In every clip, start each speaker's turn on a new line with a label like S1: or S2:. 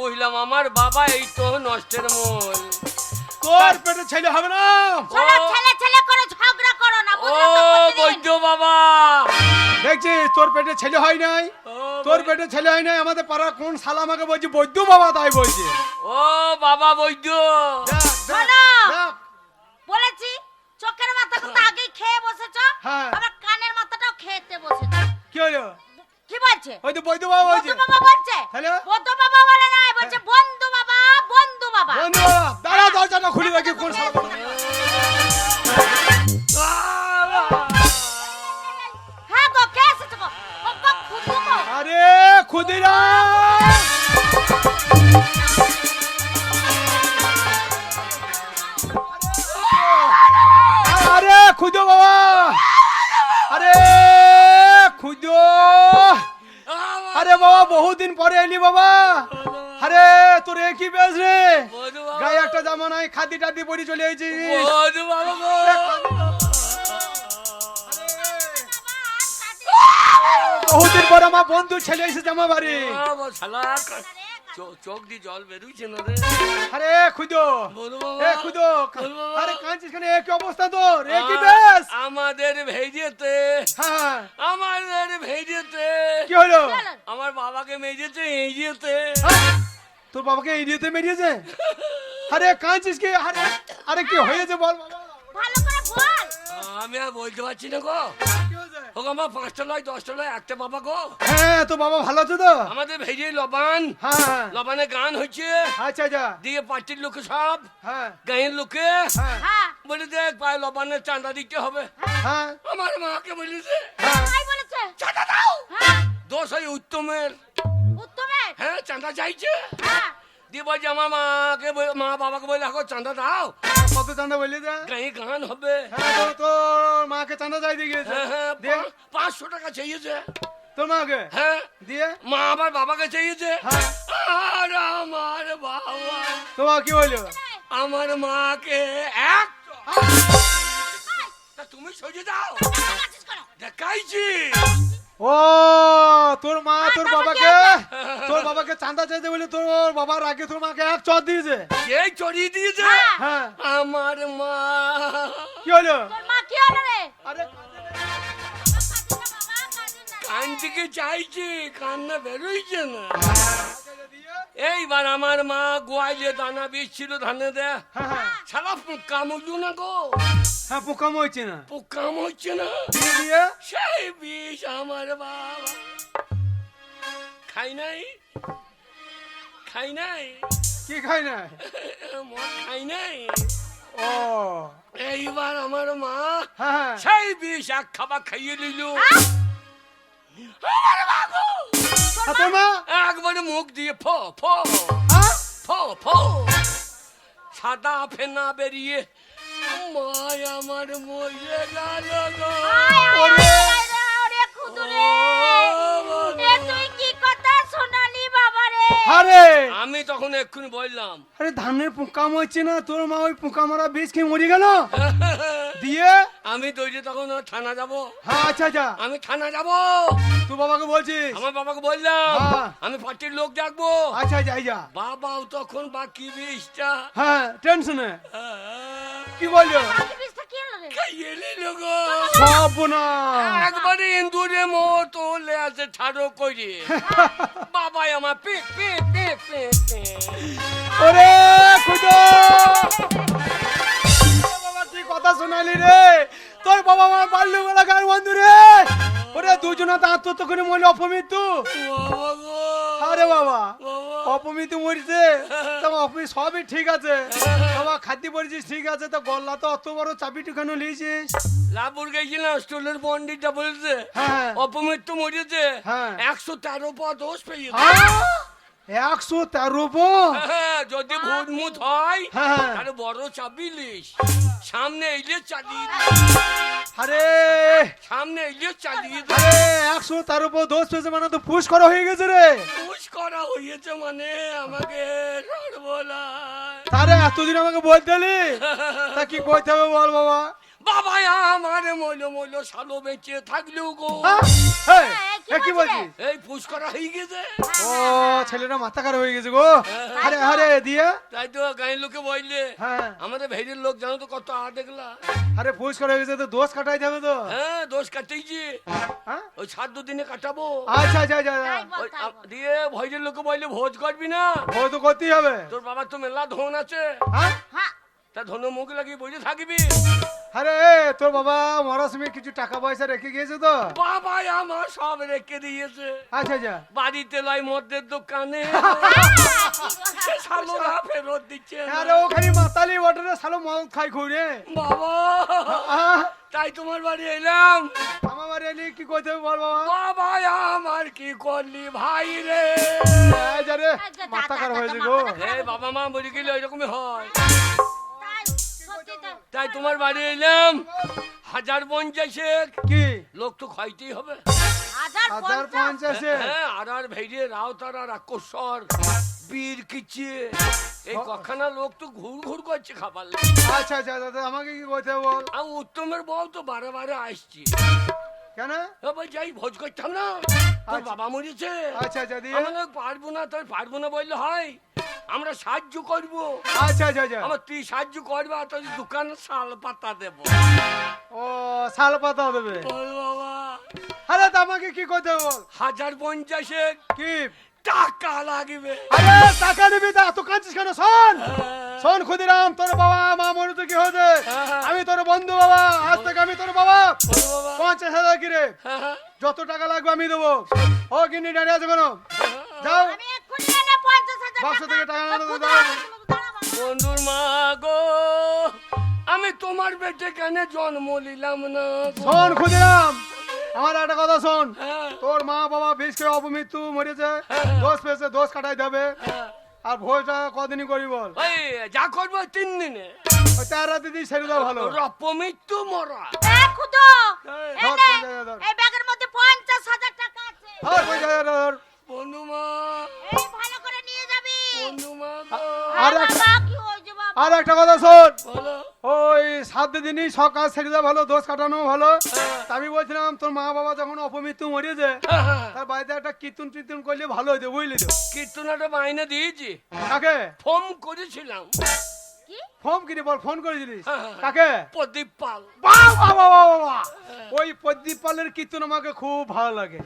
S1: বুঝলাম আমার বাবা এই তো নষ্টের মূল।
S2: তোর পেটে ছেলে হবে না।
S3: ছেলে ছেলে ছেলে করে ঝগড়া করো না,
S1: ও
S3: বুঝলে তো প্রতিদিন?
S1: বৈদ্য বাবা,
S2: দেখছিস তোর পেটে ছেলে হয় নাই,
S1: ও
S2: তোর পেটে ছেলে হয় নাই। আমাদের পাড়া কোন শালা আমাকে বলছি বৈদ্য বাবা, তাই বলছে।
S1: ও বাবা বৈদ্য,
S2: দেখ, দেখ,
S3: শোনো।
S2: দেখ।
S3: বলেছি চোখের মাথা তো আগেই খেয়ে বসেছো,
S2: হ্যাঁ।
S3: আবার কানের মাথাটাও খেতে বসেছো।
S2: কি হলো?
S3: কি বলছে?
S2: ওই তো বৈদ্য বাবা বলছে।
S3: বন্ধু বাবা বলছে?
S2: হ্যালো?
S3: বন্ধু বাবা বলে না, বলছে বন্ধু বাবা, বন্ধু বাবা।
S2: বন্ধু বাবা, দাঁড়া, দরজাটা খুলে রাখি। কোন শালা বলে?
S3: হ্যাঁ গো, কে এসেছে গো? ও গো, খুদু গো।
S2: আরে খুদিরা, আরে খুদো বাবা, আরে খুদো, আরে বাবা বহুদিন পরে এলি বাবা। আরে তোর এ কি বেশ রে,
S1: বৈদ্য বাবা,
S2: গায়ে একটা জামা নাই, খাদি টাদি পরে চলে এসেছিস।
S1: বৈদ্য বাবা গো।
S2: বহুদিন পর আমার বন্ধু ছেলে এসেছে আমার বাড়ি।
S1: বাবা, শালা, চোখ দিয়ে জল বেরোচ্ছে না রে।
S2: আরে খুদো,
S1: বৈদ্য
S2: এ
S1: বাবা,
S2: খুদো,
S1: বৈদ্য বাবা।
S2: আরে কাঁদছিস কেন? এ কি অবস্থা তোর? এ কি বেশ?
S1: আমাদের ভেজেতে,
S2: হ্যাঁ,
S1: আমাদের ভেজেতে,
S2: কি হলো?
S1: আমার বাবাকে মেজেতে এইজেতে।
S2: হ্যাঁ? তোর বাবাকে ইডিয়েতে মেরিয়েছে? আরে কাঁদছিস কি? আরে আরে কি হয়েছে বল বাবা।
S3: ভালো করে বল।
S1: আমি আর বলতে পারছি না গো।
S2: কি হয়েছে?
S1: ও আমার 5টা নয় 10টা নয় একটা বাবা গো।
S2: হ্যাঁ, তো বাবা ভালো আছে তো?
S1: আমাদের ভেজে লবান,
S2: হ্যাঁ,
S1: লবানে গান হচ্ছে,
S2: আচ্ছা আচ্ছা,
S1: দিয়ে পার্টির লোকে সব
S2: হ্যাঁ
S1: গাঁয়ের লোকে
S2: হ্যাঁ
S3: হ্যাঁ,
S1: বলে দেখ ভাই লবানের চাঁদা দিতে হবে।
S2: হ্যাঁ
S1: আমার মাকে বলেছে
S2: হ্যাঁ।
S3: তাই বলেছে?
S1: চাঁদা দাও।
S3: হ্যাঁ,
S1: দোষ হয় উত্তমের,
S3: উত্তমের?
S1: হ্যাঁ চাঁদা চাইছে।
S3: হ্যাঁ,
S1: দিয়ে বলছে আমার মাকে মা বাবাকে বলে এখন চাঁদা দাও,
S2: কত চাঁদা বললি যে?
S1: গাঁয়ে গান হবে।
S2: হ্যাঁ, তোর মাকে চাঁদা চাই দিয়ে গিয়েছে।
S1: হ্যাঁ হ্যাঁ,
S2: দিয়ে
S1: 500 টাকা চাইছে।
S2: তোর মাকে
S1: হ্যাঁ,
S2: দিয়ে?
S1: মা আবার বাবাকে চাইছে।
S2: হ্যাঁ,
S1: আর আমার বাবা
S2: তোমার কি হলো?
S1: আমার মাকে এক তা তুমি সরিয়ে দাও,
S3: আছিস কেন?
S1: দেখাইছি।
S2: ও তোর মা তোর
S3: তারপর
S2: বাবাকে,
S3: কি
S2: তোর বাবাকে চাঁদা চাইতে বলে তোর বাবার আগে তোর মাকে এক চর দিয়েছে।
S1: কে চড়িয়ে দিয়েছে?
S3: হ্যাঁ।
S2: হ্যাঁ,
S1: আমার মা।
S2: কি হলো?
S3: তোর মা কি হলো রে?
S2: আরে
S3: কাঁদিস না বাবা, কাঁদিস না।
S1: কান থেকে চাইছি, কান্না বেরোইছে না।
S2: দিয়ে?
S1: এইবার আমার মা গোয়ালে দানা বেচছিল ধানে দে,
S2: হ্যাঁ হ্যাঁ
S1: সারা পোকা মরল না গো,
S2: হ্যাঁ, পোকা হচ্ছে না।
S1: পোকা মরছে না।
S2: দিয়ে দিয়ে?
S1: সেই বিষ আমার বাবা খাই নাই, খাই নাই,
S2: কি খাই না?
S1: মদ খাই নাই।
S2: ও
S1: এইবার আমার মা
S2: হ্যাঁ
S1: সেই বিষ এক খাবার খাইয়ে নিল।
S3: হ্যাঁ?
S1: আমার মা গো,
S2: আর তোর মা?
S1: একবারে মুখ দিয়ে ফো ফো
S2: হ্যাঁ?
S1: ফো ফো সাদা ফেনা বেরিয়ে মায় আমার মরে গেল গো।
S3: আয়, আয়,
S2: ওরে।
S3: আয়, আয় রে, ওরে খুদু রে। এ তুই কি কথা শোনালি বাবা রে?
S2: আরে
S1: আমি তখন এক্ষুনি বললাম
S2: আরে ধানের পোকা মরছে না, তোর মা ওই পোকা মারা বিষ খেয়ে মরে গেল। দিয়ে?
S1: আমি তৈরি তখন থানা যাব,
S2: হ্যাঁ, আচ্ছা আচ্ছা,
S1: আমি থানা যাব,
S2: তুই বাবাকে বলছিস?
S1: আমার বাবাকে বললাম
S2: হ্যাঁ।
S1: আমি পার্টির লোক ডাকবো।
S2: আচ্ছা আচ্ছা, এই যা।
S1: বাবাও তখন বাকি বিষটা
S2: হ্যাঁ, টেনশনে কি বললো?
S3: বাকি বিষটা কি হলো রে?
S1: খাইয়ে নিল গো।
S2: সব না।
S1: একবারে ইন্দুরে মতো লেয়াতে ঠাড়ো করে বাবাই আমার পিক পিক পিক পিক পিক।
S2: ওরে খুদো, বাবা কি কথা শোনালি রে? তোর বাবা মা বাল্য বেলাকার বন্ধু রে। ওরে দুজনা তো আত্মহত্যা করে মরল, অপমৃত্যু।
S1: বাবা গো,
S2: আরে বাবা
S1: বাবা।
S2: অপমৃত্যু মরিছে, তোমার অফিস সবই ঠিক আছে, তোমার খাদ্য পরিচিস ঠিক আছে, তো গল্লা তো অত বড় চাবিটি কেন লিয়েছিস?
S1: লাভুর গেছিলাম স্টোলের পন্ডিতটা বলেছে
S2: হ্যাঁ
S1: অপমৃত্যু মরেছে,
S2: হ্যাঁ।
S1: 113 পর দোষ পেয়েছে।
S2: 113?
S1: হ্যাঁ, যদি ভূত মুত হয়
S2: হ্যাঁ।
S1: তাহলে বড় চাবি লিস, সামনে এলে চালিয়ে দে,
S2: আরে
S1: সামনে এলে চালিয়ে দে।
S2: আরে 113 দোষ পেয়েছে মানে তো পুশ করা হয়ে গেছে রে।
S1: পুশ করা হয়েছে মানে আমাকে সর্বনাশ।
S2: আরে এতদিন আমাকে বলতে তা কি করতে হবে বল বাবা?
S1: বাবা আমার মইলো মইলো শালো বেঁচে থাকলেও গো
S2: হ্যাঁ?
S3: কি
S2: কি
S3: বলছিলে?
S2: বলছিস?
S1: এই ফুস করা হয়ে গেছে।
S2: ও ছেলেটা মাথা খারাপ হয়ে গেছে গো। আরে আরে দিয়ে
S1: তাই তো গাঁয়ের লোকে বললে
S2: হ্যাঁ
S1: আমাদের ভেড়ির লোক জানো তো কত দেখলা।
S2: আরে ফুস করে হয়ে গেছে তো দোষ কাটাই যাবে তো।
S1: হ্যাঁ দোষ কাটেইছি,
S2: হ্যাঁ
S1: ওই 7 দিনে কাটাবো।
S2: আচ্ছা আচ্ছা আচ্ছা
S3: তাই বল,
S1: ওই
S3: তাই বল।
S1: দিয়ে ভয়ের লোকে বললে ভোজ করবি না,
S2: ও তো করতেই হবে।
S1: তোর বাবার তো মেলা ধন আছে,
S2: হ্যাঁ
S3: হ্যাঁ,
S1: তা ধন মুখ লাগিয়ে বসে থাকবি।
S2: আরে তোর বাবা মরার সময় কিছু টাকা পয়সা রেখে গিয়েছে তো।
S1: বাবা আমার সব রেখে দিয়েছে,
S2: আচ্ছা আচ্ছা
S1: বাড়িতে লাই মদের দোকানে, সে শালোরা ফেরত দিচ্ছে না।
S2: আরে ওখানে মাতালি ওয়াটারে শালো মদ খাই খুঁড়ে।
S1: বাবা তাই তোমার বাড়ি এলাম।
S2: আমার বাড়ি এলি কি করতে হবে বল বাবা।
S1: বাবা আমার কি করলি ভাই রে।
S2: এই যা রে, মাথা খারাপ হয়েছে গো।
S1: এই বাবা মা মরে গেলে ওইরকমই হয়।
S3: তাই, সত্যি তাই।
S1: তাই তোমার বাড়ি এলাম। 1050
S2: কি
S1: লোক তো খাইতেই হবে।
S2: 1050
S1: হ্যাঁ আর ভেড়ে রাউতারা রাক্ষসর বীর কিচে এই কখানা লোক তো ঘুর ঘুর করছে খাবার লেগে।
S2: আচ্ছা আচ্ছা দাদা আমাকে কি করতে হবে বল।
S1: আমি উত্তমের বউ তো বারে বারে আসছি,
S2: কেন?
S1: এবার যাই ভোজ করতাম না, তোর বাবা মরেছে।
S2: আচ্ছা আচ্ছা দিয়ে
S1: আমরা পারবো না, তোর পারবো না বললে হয়, আমরা সাহায্য করবো।
S2: আচ্ছা আচ্ছা আচ্ছা
S1: আমার তুই সাহায্য করবে আর তোর দোকানে শাল পাতা দেবো।
S2: ও শাল পাতা দেবে।
S1: বল বাবা
S2: আরে তা আমাকে কি করতে হবে বল।
S1: 1050
S2: কি
S1: টাকা লাগবে।
S2: আরে টাকা নিবি তা তো কাঁদছিস কেন? শোন শোন ক্ষুদিরাম, তোর বাবা মা মরে তো কি হয়েছে, আমি তোর বন্ধু বাবা, আজ থেকে আমি তোর বাবা।
S1: বল বাবা
S2: 50,000 কিরে যত টাকা লাগবে আমি দেবো। ও কিনি দাঁড়িয়ে আছে কেন? যাও
S3: আমি এক্ষুনি এনে 50,000
S2: বাক্স থেকে টাকা আনো তো,
S3: দাঁড়া,
S2: দাও।
S3: দাঁড়া বাবা।
S1: বন্ধুর মা গো, আমি তোমার বেটে কেন জন্ম নিলাম না গো?
S2: শোন ক্ষুদিরাম, আমার একটা কথা শোন।
S1: হ্যাঁ,
S2: তোর মা বাবা বিষ খেয়ে অপমৃত্যু মরেছে,
S1: হ্যাঁ।
S2: দোষ পেয়েছে, দোষ কাটাই দেবে।
S1: হ্যাঁ।
S2: আর ভোজটা কদিনই করি বল।
S1: ওই যা করবো 3 দিনে
S2: ওই 4 রাতে দিয়ে ছেড়ে দাও ভালো।
S1: অপমৃত্যু মরা।
S3: এ খুদো,
S1: এই,
S3: এই
S2: ধর,
S3: নে,
S2: 50,000 ধর।
S3: এই ব্যাগের মধ্যে 50,000 টাকা আছে।
S2: ধর 50,000 ধর।
S1: বন্ধু মা,
S3: এই ভালো করে নিয়ে যাবি।
S1: বন্ধু মা গো,
S2: আর
S3: আরে
S2: একটা-
S3: বাবা, কি হয়েছে বাবা?
S2: আর একটা কথা শোন,
S1: বলো।
S2: ওই 7 দিনই সকাল ছেড়ে দেওয়া ভালো, দোষ কাটানো ভালো।
S1: হ্যাঁ।
S2: তা আমি বলছিলাম তোর মা বাবা যখন অপমৃত্যু মরিয়েছে,
S1: হ্যাঁ,
S2: তার বাড়িতে একটা কীর্তন টীর্তন করলে ভালো হইতো, বুঝলি তো?
S1: কীর্তনাটা মাইনে দিয়েছি,
S2: কাকে
S1: ফোন করেছিলাম।
S3: কি?
S2: ফোন কিনে বল, ফোন করেছিলিস
S1: হ্যাঁ।
S2: কাকে?
S1: প্রদীপ পাল।
S2: বাহ বাহ বাহ বাহ বাহ। ওই প্রদীপ পালের কীর্তন আমাকে খুব ভালো লাগে।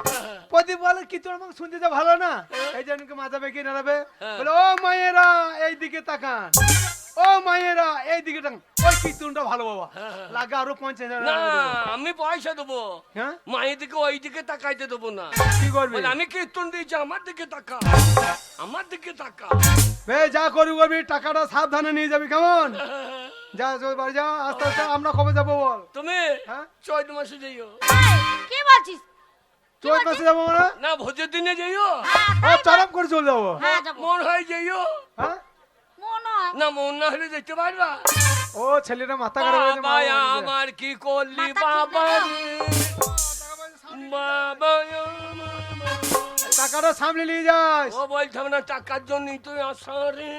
S2: প্রদীপ পালের কীর্তন আমাকে শুনতে তো ভালো না, এই জনকে মাথা বেঁকিয়ে নাড়াবে,
S1: হ্যাঁ।
S2: বলে ও মায়েরা এই দিকে তাকান, ও মায়েরা এই দিকে তাকান। ওই কীর্তনটা ভালো বাবা লাগে। আরো 50,000
S1: না
S2: টাকা দেবো।
S1: আমি পয়সা দেবো,
S2: হ্যাঁ
S1: মায়ের দিকে ওই দিকে তাকাইতে দেবো না।
S2: কি করবি?
S1: বলে আমি কীর্তন দিয়েছি, আমার দিকে তাকা, আমার দিকে তাকা।
S2: বে যা করবি করবি, টাকাটা সাবধানে নিয়ে যাবি কেমন? যা চল বাড়ি যা, আস্তে আস্তে। আমরা কবে যাবো বল?
S1: তুমি
S2: হ্যাঁ
S1: 14 মাসে যাইও
S3: এই, কি বলছিস?
S2: চোদ্দ মাসে যাবো মানে?
S1: না, ভোজের দিনে যাইও,
S3: হ্যাঁ,
S2: চরম করে চলে যাবো।
S3: হ্যাঁ, যাবো।
S1: মন হয় যাইও।
S2: হ্যাঁ
S3: মনে হয়।
S1: না মন না হলে যেতে পারবা।
S2: ও ছেলেটা মাথা খারাপ হয়েছে,
S1: বাবা
S2: মা বলেছে।
S1: আমার কি করলি
S3: মাথা ঠিক
S1: বাবা
S3: নেই।
S1: রে, বাবা আমার।
S2: টাকাটা সামনে নিয়ে যাস।
S1: ও বলতাম না টাকার জন্যই তুই আসা রে,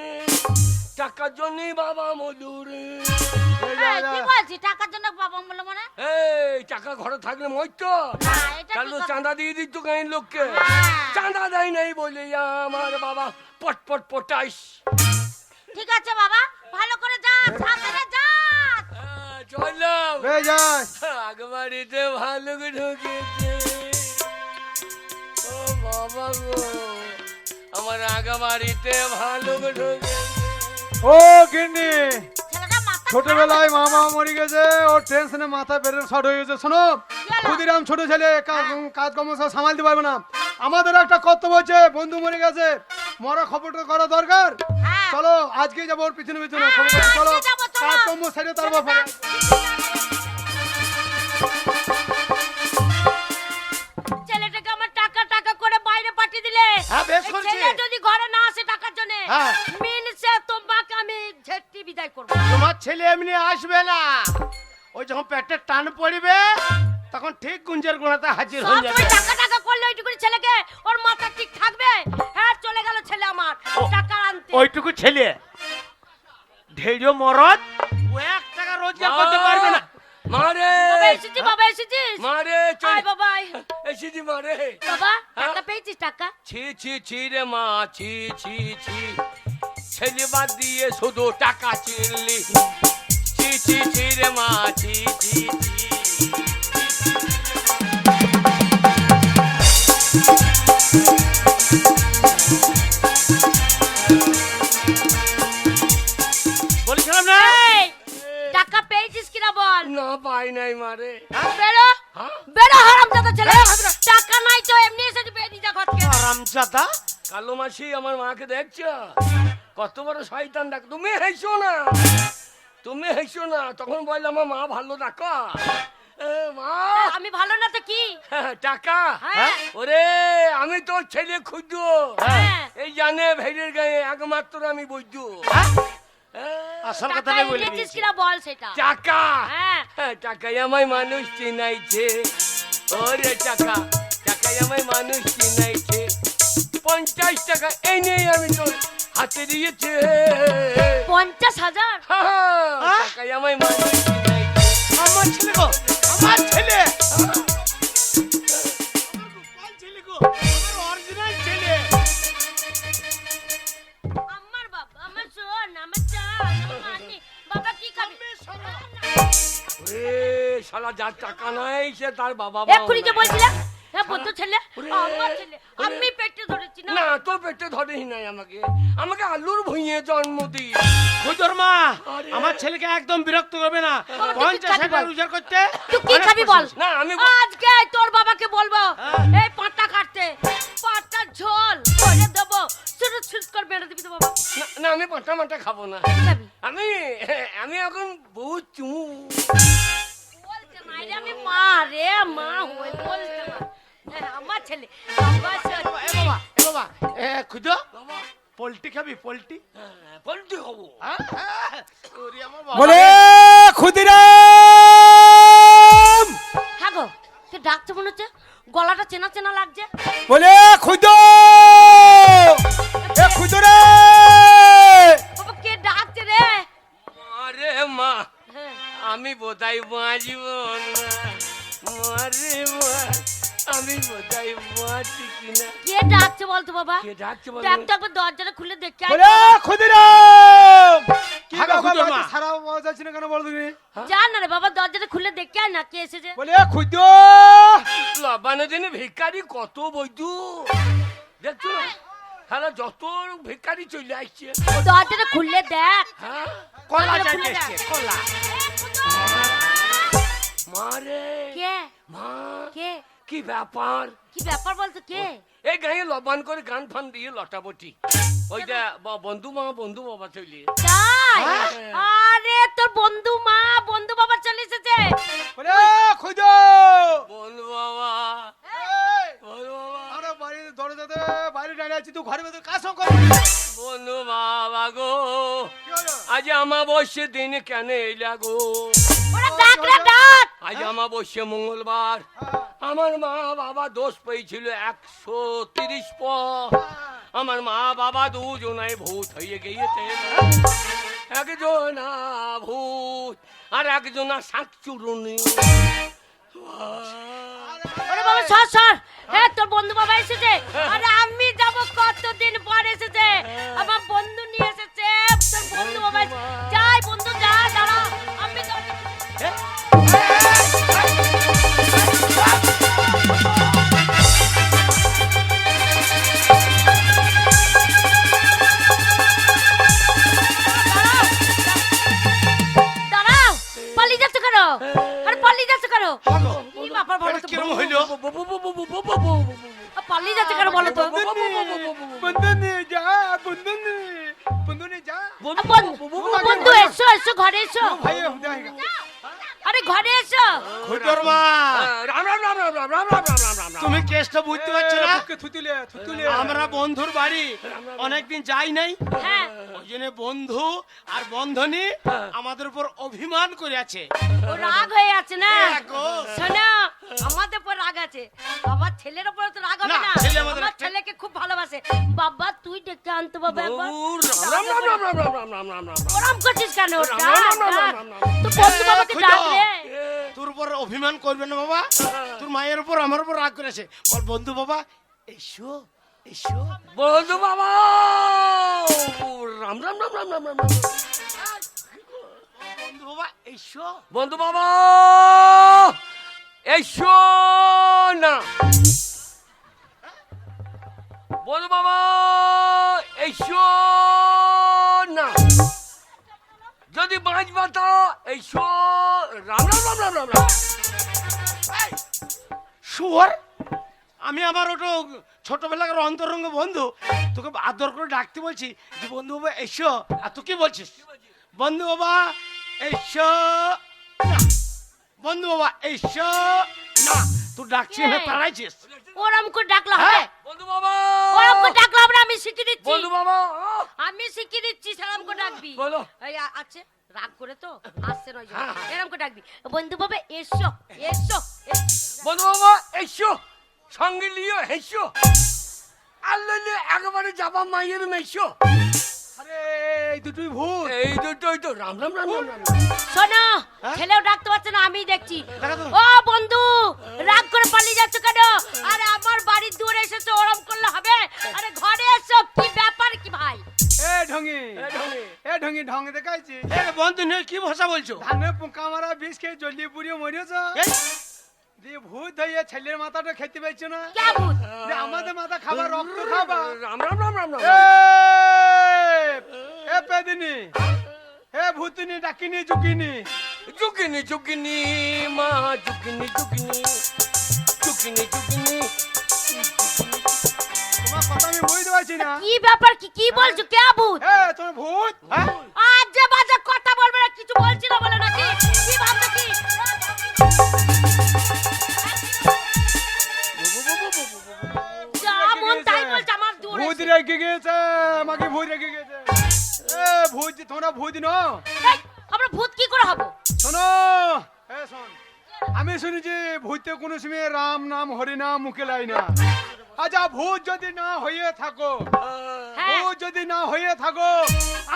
S1: টাকার জন্যই বাবা মজুরে।
S2: এই যা,
S3: এই,
S2: যা।
S3: কি বলছিস? টাকার জন্য বাবা বলে মনে?
S1: এই টাকা ঘরে থাকলে মরতো,
S3: না, এটা
S1: তাহলে
S3: ঠিক কথা।
S1: চাঁদা দিয়ে দিত গাঁয়ের লোককে।
S3: হ্যাঁ।
S1: চাঁদা দেয় নাই বলে আমার বাবা পটপট পটাইস।
S3: ঠিক আছে বাবা, ভালো করে যা, সাবধানে যা।
S1: চললাম
S2: বে যাস।
S1: আগবাড়িতে ভালো ঢুকেছে। ও বাবা গো, আমার আগাবাড়িতে ভালো ঢুকেছে।
S2: ও গিন্নি,
S3: ছেলেটা মাথা
S2: ছোটবেলায় মামা মরে গেছে, ওর টেনশনে মাথা বেড়ে শর্ট হয়ে গেছে। শোনো ক্ষুদিরাম ছোট ছেলে, কাজকর্ম সব সামালতে পারবে না। আমাদের একটা কর্তব্য আছে, বন্ধু মরে গেছে, মরা খবরটা করা দরকার।
S3: হ্যাঁ।
S2: চলো আজকে যাবো ওর পিছনে পিছনে।
S3: হ্যাঁ,
S2: খবরটা
S3: হ্যাঁ,
S2: চলো,
S3: আজকে যাবো, চলো।
S2: কাজকর্ম সেরে তারপর ফেরে।
S3: ছেলেটাকে আমার টাকা টাকা করে বাইরে পাঠিয়ে দিলে।
S2: হ্যাঁ, বেশ
S3: এই
S2: করেছি।
S3: ছেলে যদি ঘরে না আসে টাকার জন্য,
S2: হ্যাঁ।
S3: মিনসে তোমাকে আমি ঝেঁটি বিদায় করব।
S4: তোমার ছেলে এমনি আসবে না, ওই যখন পেটের টান পড়বে তখন ঠিক গুঞ্জের গোড়াতে হাজির
S3: সব
S4: হয়ে
S3: সময়
S4: যাবে।
S3: টাকা টাকা করলে ওইটুকুনি ছেলেকে, ওর মাথা ঠিক থাকবে? হ্যাঁ, চলে গেল ছেলে আমার টাকা আনতে।
S4: ওইটুকু ছেলে ধৈর্য মরদ, ও 1 টাকা রোজগার করতে পারবে না।
S1: মা
S3: এসেছি বাবা, এসেছিস?
S1: মারে
S3: আয় বাবা আয়।
S1: এসেছি মারে।
S3: বাবা টাকা পেয়েছিস? টাকা
S1: ছি ছি ছি রে মা, ছি ছি ছি, ছেলে বাদ দিয়ে শুধু টাকা চিনলি। ছি ছি ছি রে মা, ছি ছি ছি।
S4: বলছিলাম না
S3: এই, টাকা পেয়েছিস কিনা বল।
S1: না পাই নাই মারে।
S3: বেরো
S1: হ্যাঁ?
S3: বেরো হারামজাদা ছেলে। টাকা নাই তো এমনি এসেছি, বেরিয়ে যা ঘর থেকে।
S4: আরামজাদা।
S1: কালো মাসি আমার মাকে দেখছো কত বড় শয়তান ডাক। তুমি হেসো না, তুমি হেসো না। তখন বললাম আমার মা ভালো ডাকা। মা
S3: আমি ভালো না তো কি?
S1: টাকা।
S3: হ্যাঁ।
S1: ওরে আমি তোর ছেলে খুঁজব।
S3: হ্যাঁ।
S1: এই জানে ভেড়ের গায়ে একমাত্র আমি বুঝব।
S4: আসল
S3: টাকা
S4: কথাটাই বলে
S3: এনেছিস
S4: দিয়েছি।
S3: কিনা বল সেটা।
S1: টাকা।
S3: হ্যাঁ।
S1: টাকায় আমায় মানুষ চিনাইছে। ওরে টাকা, টাকায় আমায় মানুষ চিনাইছে। 50 টাকা এনে আমি তোর হাতে দিয়েছে।
S3: 50,000?
S1: টাকায় আমায় মানুষ চিনাইছে।
S4: আমার ছেলে গো, আমার ছেলে, আমার গোপাল ছেলে গো, আমার অরিজিনাল ছেলে।
S3: আমার বাবা, আমার সোন, আমার চাঁদ, আমার মানি। বাবা কি খাবি?
S1: ওরে শালা যার টাকা নাই সে তার বাবা
S3: এক্ষুনি যে বলছিলাম হ্যাঁ বন্ধু ছেলে,
S1: ওরে।
S3: আমার ছেলে, আমি পেটে ধরেছি না।
S1: না তোর পেটে ধরেই নাই আমাকে। আমাকে আলুর ভুঁইয়ে জন্ম দি।
S4: খুদর মা,
S1: আরে।
S4: আমার ছেলেকে একদম বিরক্ত করবে না।
S3: বাবা, তুই কি
S4: 50
S3: খাবি
S4: টাকা
S3: বল?
S4: রোজগার করতে
S3: তুই কি
S4: অনেক
S3: খাবি বল?
S4: প্রশংসা।
S1: না আমি
S3: আজকে তোর বাবাকে বলবো
S4: হ্যাঁ।
S3: এই পাঁটা কাটতে, পাঁটা ঝোল করে দেবো, ছোট ছোট করে বেড়ে দিবি তো বাবা।
S1: না আমি পাঁটা মাটা খাবো না।
S3: কি খাবি?
S1: আমি আমি এখন বহুত চুমু।
S3: বলতে নাই রে, আমি মা রে, মা হই বলতে না। হ্যাঁ, আমার ছেলে, আমার ছেলে।
S4: এ বাবা, এ বাবা, খুদো পোল্ট্রি খাবি? পোল্ট্রি?
S1: পোল্ট্রি খাবো।
S4: ওরে আমার বাবা।
S2: বলে ক্ষুদিরাম,
S3: হ্যাঁ গো, তুই ডাকছে মনে হচ্ছে, গলাটা চেনা চেনা লাগছে।
S2: বলে খুদো, এ খুদরে,
S3: বাবা কে ডাকছে রে?
S1: আরে মা
S3: হ্যাঁ।
S1: আমি বোধহয় বাঁচব না। মারে মা আমি বোধহয় বাঁচি কিনা।
S3: কে ডাকছে বলতো বাবা?
S1: কে ডাকছে বলো?
S3: দেখ তো একবার দরজাটা খুলে দেখে আয়।
S2: বলে ক্ষুদিরাম, কি
S4: হ্যাঁ গো,
S2: বাবা
S4: খুদর মা।
S2: বাড়িতে সারা পাওয়া যাচ্ছে না কেন বল তুমি?
S3: যা না রে বাবা, দরজাটা খুলে দেখে আয় না কে এসেছে।
S2: বলে খুদো,
S1: লবানো দিনে ভিখারি কত বৈধু দেখছো না? তাহলে যত ভিখারি চলে আসছে।
S3: দরজাটা খুলে দেখ।
S1: হ্যাঁ
S4: কলা
S3: খুলে
S4: চাইতে
S3: দেখ।
S4: এসছে, কলা।
S1: মারে
S3: কে?
S1: মা
S3: কে?
S1: কি ব্যাপার?
S3: কি ব্যাপার বলতো কে?
S1: এই গায়ে লবান করে গান ফান দিয়ে লটাবটি। ওইটা বন্ধু মা বন্ধু বাবা চলে।
S3: তাই?
S1: হ্যাঁ।
S3: আরে তোর বন্ধু মা, বন্ধু বাবা চলে এসেছে।
S2: বলে খুদো,
S1: বন্ধু বাবা
S2: এই,
S1: বন্ধু বাবা
S2: আমরা বাড়ির দরজাতে বাইরে দাঁড়িয়ে আছি, তুই ঘরের ভেতরে কাজ সঙ্গ করবি?
S1: বন্ধু বাবা গো
S2: কি হলো?
S1: আজ আমাবস্যা দিন কেন এলা গো?
S3: ওরা ডাক রে ডাক।
S1: আজ আমাবস্যা মঙ্গলবার। আমার মা বাবা দোষ পেয়েছিল 130 আমার মা বাবা দুজনাই ভূত হয়ে গিয়েছে। একজনা ভূত আর একজনা শাকচুরুনি।
S3: ওরে বাবা সর সর। হ্যাঁ তোর বন্ধু বাবা এসেছে। আরে আমি যাব, কতদিন পর এসেছে। আমার বন্ধু নিয়ে এসেছে। তোর বন্ধু বাবা যাই, বন্ধু যা, দাঁড়া আমি দাঁড়াও। পালিয়ে যাচ্ছে কেন? আরে পালিয়ে যাচ্ছে কেন? কি ব্যাপার বলো তো?
S4: কিরম হইলো?
S3: পালিয়ে যাচ্ছে কেন বলো তো?
S2: বন্ধনে যা, বন্ধনে, বন্ধনে যা।
S3: বন্ধু এসো এসো, ঘরে এসো।
S2: ভাই হুদা হয়ে গেল।
S3: আরে ঘরে এসো।
S4: খুদর মা,
S1: রাম রাম রাম রাম রাম রাম রাম রাম রাম রাম রাম।
S4: তুমি কেসটা বুঝতে পারছো না?
S2: বুকে থুতুলে, থুতুলে।
S4: আমরা বন্ধুর বাড়ি অনেকদিন যাই নাই।
S3: হ্যাঁ।
S4: ওই জন্য বন্ধু আর বন্ধনী আমাদের উপর অভিমান করে আছে।
S3: ও রাগ হয়ে আছে না?
S4: হ্যাঁ গো।
S3: শোনো, আমাদের উপর রাগ আছে, আমার ছেলের উপর তো রাগ হবে
S4: না,
S3: না।
S4: ছেলে আমাদের
S3: আমার
S4: একটা-
S3: ছেলেকে খুব ভালোবাসে। বাবা তুই ডেকে আনতে বাবা একবার।
S1: রাম রাম রাম রাম রাম রাম রাম রাম রাম।
S3: ওরম করছিস কেন?
S1: রাম
S3: ডাক,
S1: রাম রাম
S3: ডাক।
S1: রাম রাম।
S3: তো বন্ধু বাবাকে
S4: খুঁজো।
S3: ডাক রে।
S4: তোর উপর অভিমান করবে না বাবা, তোর মায়ের উপর আমার উপর রাগ করেছে। বল বন্ধু বাবা এসো এসো।
S1: বন্ধু বাবা রাম রাম রাম রাম রাম রাম।
S4: বন্ধু বাবা এসো।
S1: বন্ধু বাবা এসো না। বন্ধু বাবা এসো না। যদি বাঁচবা তো এসো। রাম রাম রাম রাম রাম রাম।
S4: শুয়ার, আমি আমার ওটা ছোটবেলাকার অন্তরঙ্গ বন্ধু, তোকে আদর করে ডাকতে বলছি যে বন্ধু বাবা এসো, আর তুই কি বলছিস? বন্ধু বাবা এসো না। বন্ধু বাবা এসো না। তুই ডাকছিস না তাড়াইছিস?
S3: ওরম করে ডাকলা হবে?
S4: হ্যাঁ।
S1: বন্ধু বাবা
S3: ওরম করে ডাকলা হবে না, আমি শিখিয়ে দিচ্ছি।
S1: বন্ধু বাবা
S3: আমি শিখিয়ে দিচ্ছি, সালাম করে ডাকবি।
S1: বলো।
S3: এই আছে রাগ করে তো আসছে নয়, এরকম করে ডাকবি, বন্ধু বাবা এসো এসো।
S1: বন্ধু বাবা এসো, সঙ্গে নিয়ে হেসো। আল্লাহ একেবারে যাবা মায়ের মেশো।
S2: আরে এই দুটোই ভূত।
S1: এই দুটোই তো রাম রাম রাম রাম রাম।
S3: শোনো,
S4: হ্যাঁ?
S3: ছেলেও ডাকতে পারছে না, আমি দেখছি।
S4: দেখা তো।
S3: ও বন্ধু, রাগ করে পালিয়ে যাচ্ছ কেন? আরে আমার বাড়ির দূরে এসেছো, ওরম করলে হবে? আরে ঘরে এসো, কি ব্যাপার কি ভাই?
S2: এ ঢঙ্গি, এ ঢঙ্গি ঢং দেখাইছি।
S4: এ বন্ধু নিয়ে কি ভাষা বলছো?
S2: ধানে পোকা মারা বিষ খেয়ে জলদি পুড়িয়ে মরিয়েছ।
S4: এই,
S2: দিয়ে ভূত হয়ে ছেলের মাথাটা খেতে পাইছো না।
S3: কে ভূত?
S2: দিয়ে আমাদের মাথা খাবার, রক্ত খাবা।
S1: রাম রাম রাম রাম রাম।
S2: এ পেদিনি, এ ভূতিনি ডাকিনি জুকিনি।
S1: চুকিনি চুকিনি মা চুকিনি চুকিনি চুকিনি চুকিনি।
S2: তোমার কথা আমি বুঝতে পারছি না।
S3: কি ব্যাপার কি কি বলছো? কে ভূত?
S2: এ তোমার ভূত।
S4: হ্যাঁ?
S3: আজ যে বাজে কথা বলবে না, কিছু বলছি না বলে নাকি? কি ভাবছো কি? যা মন তাই বলছে, আমার দূরে
S2: ভূত রেগে গেছে, আমাকে ভূত রেগে গেছে। এ ভূত, তোমরা ভূত ন?
S3: এই, আমরা ভূত কি করে হবো?
S2: শোনো, এ শোন, আমি শুনেছি ভূতে কোনো সময় রাম নাম হরি নাম মুখে লাই না। আচ্ছা ভূত যদি না হয়ে থাকো,
S3: হ্যাঁ
S2: ভূত যদি না হয়ে থাকো,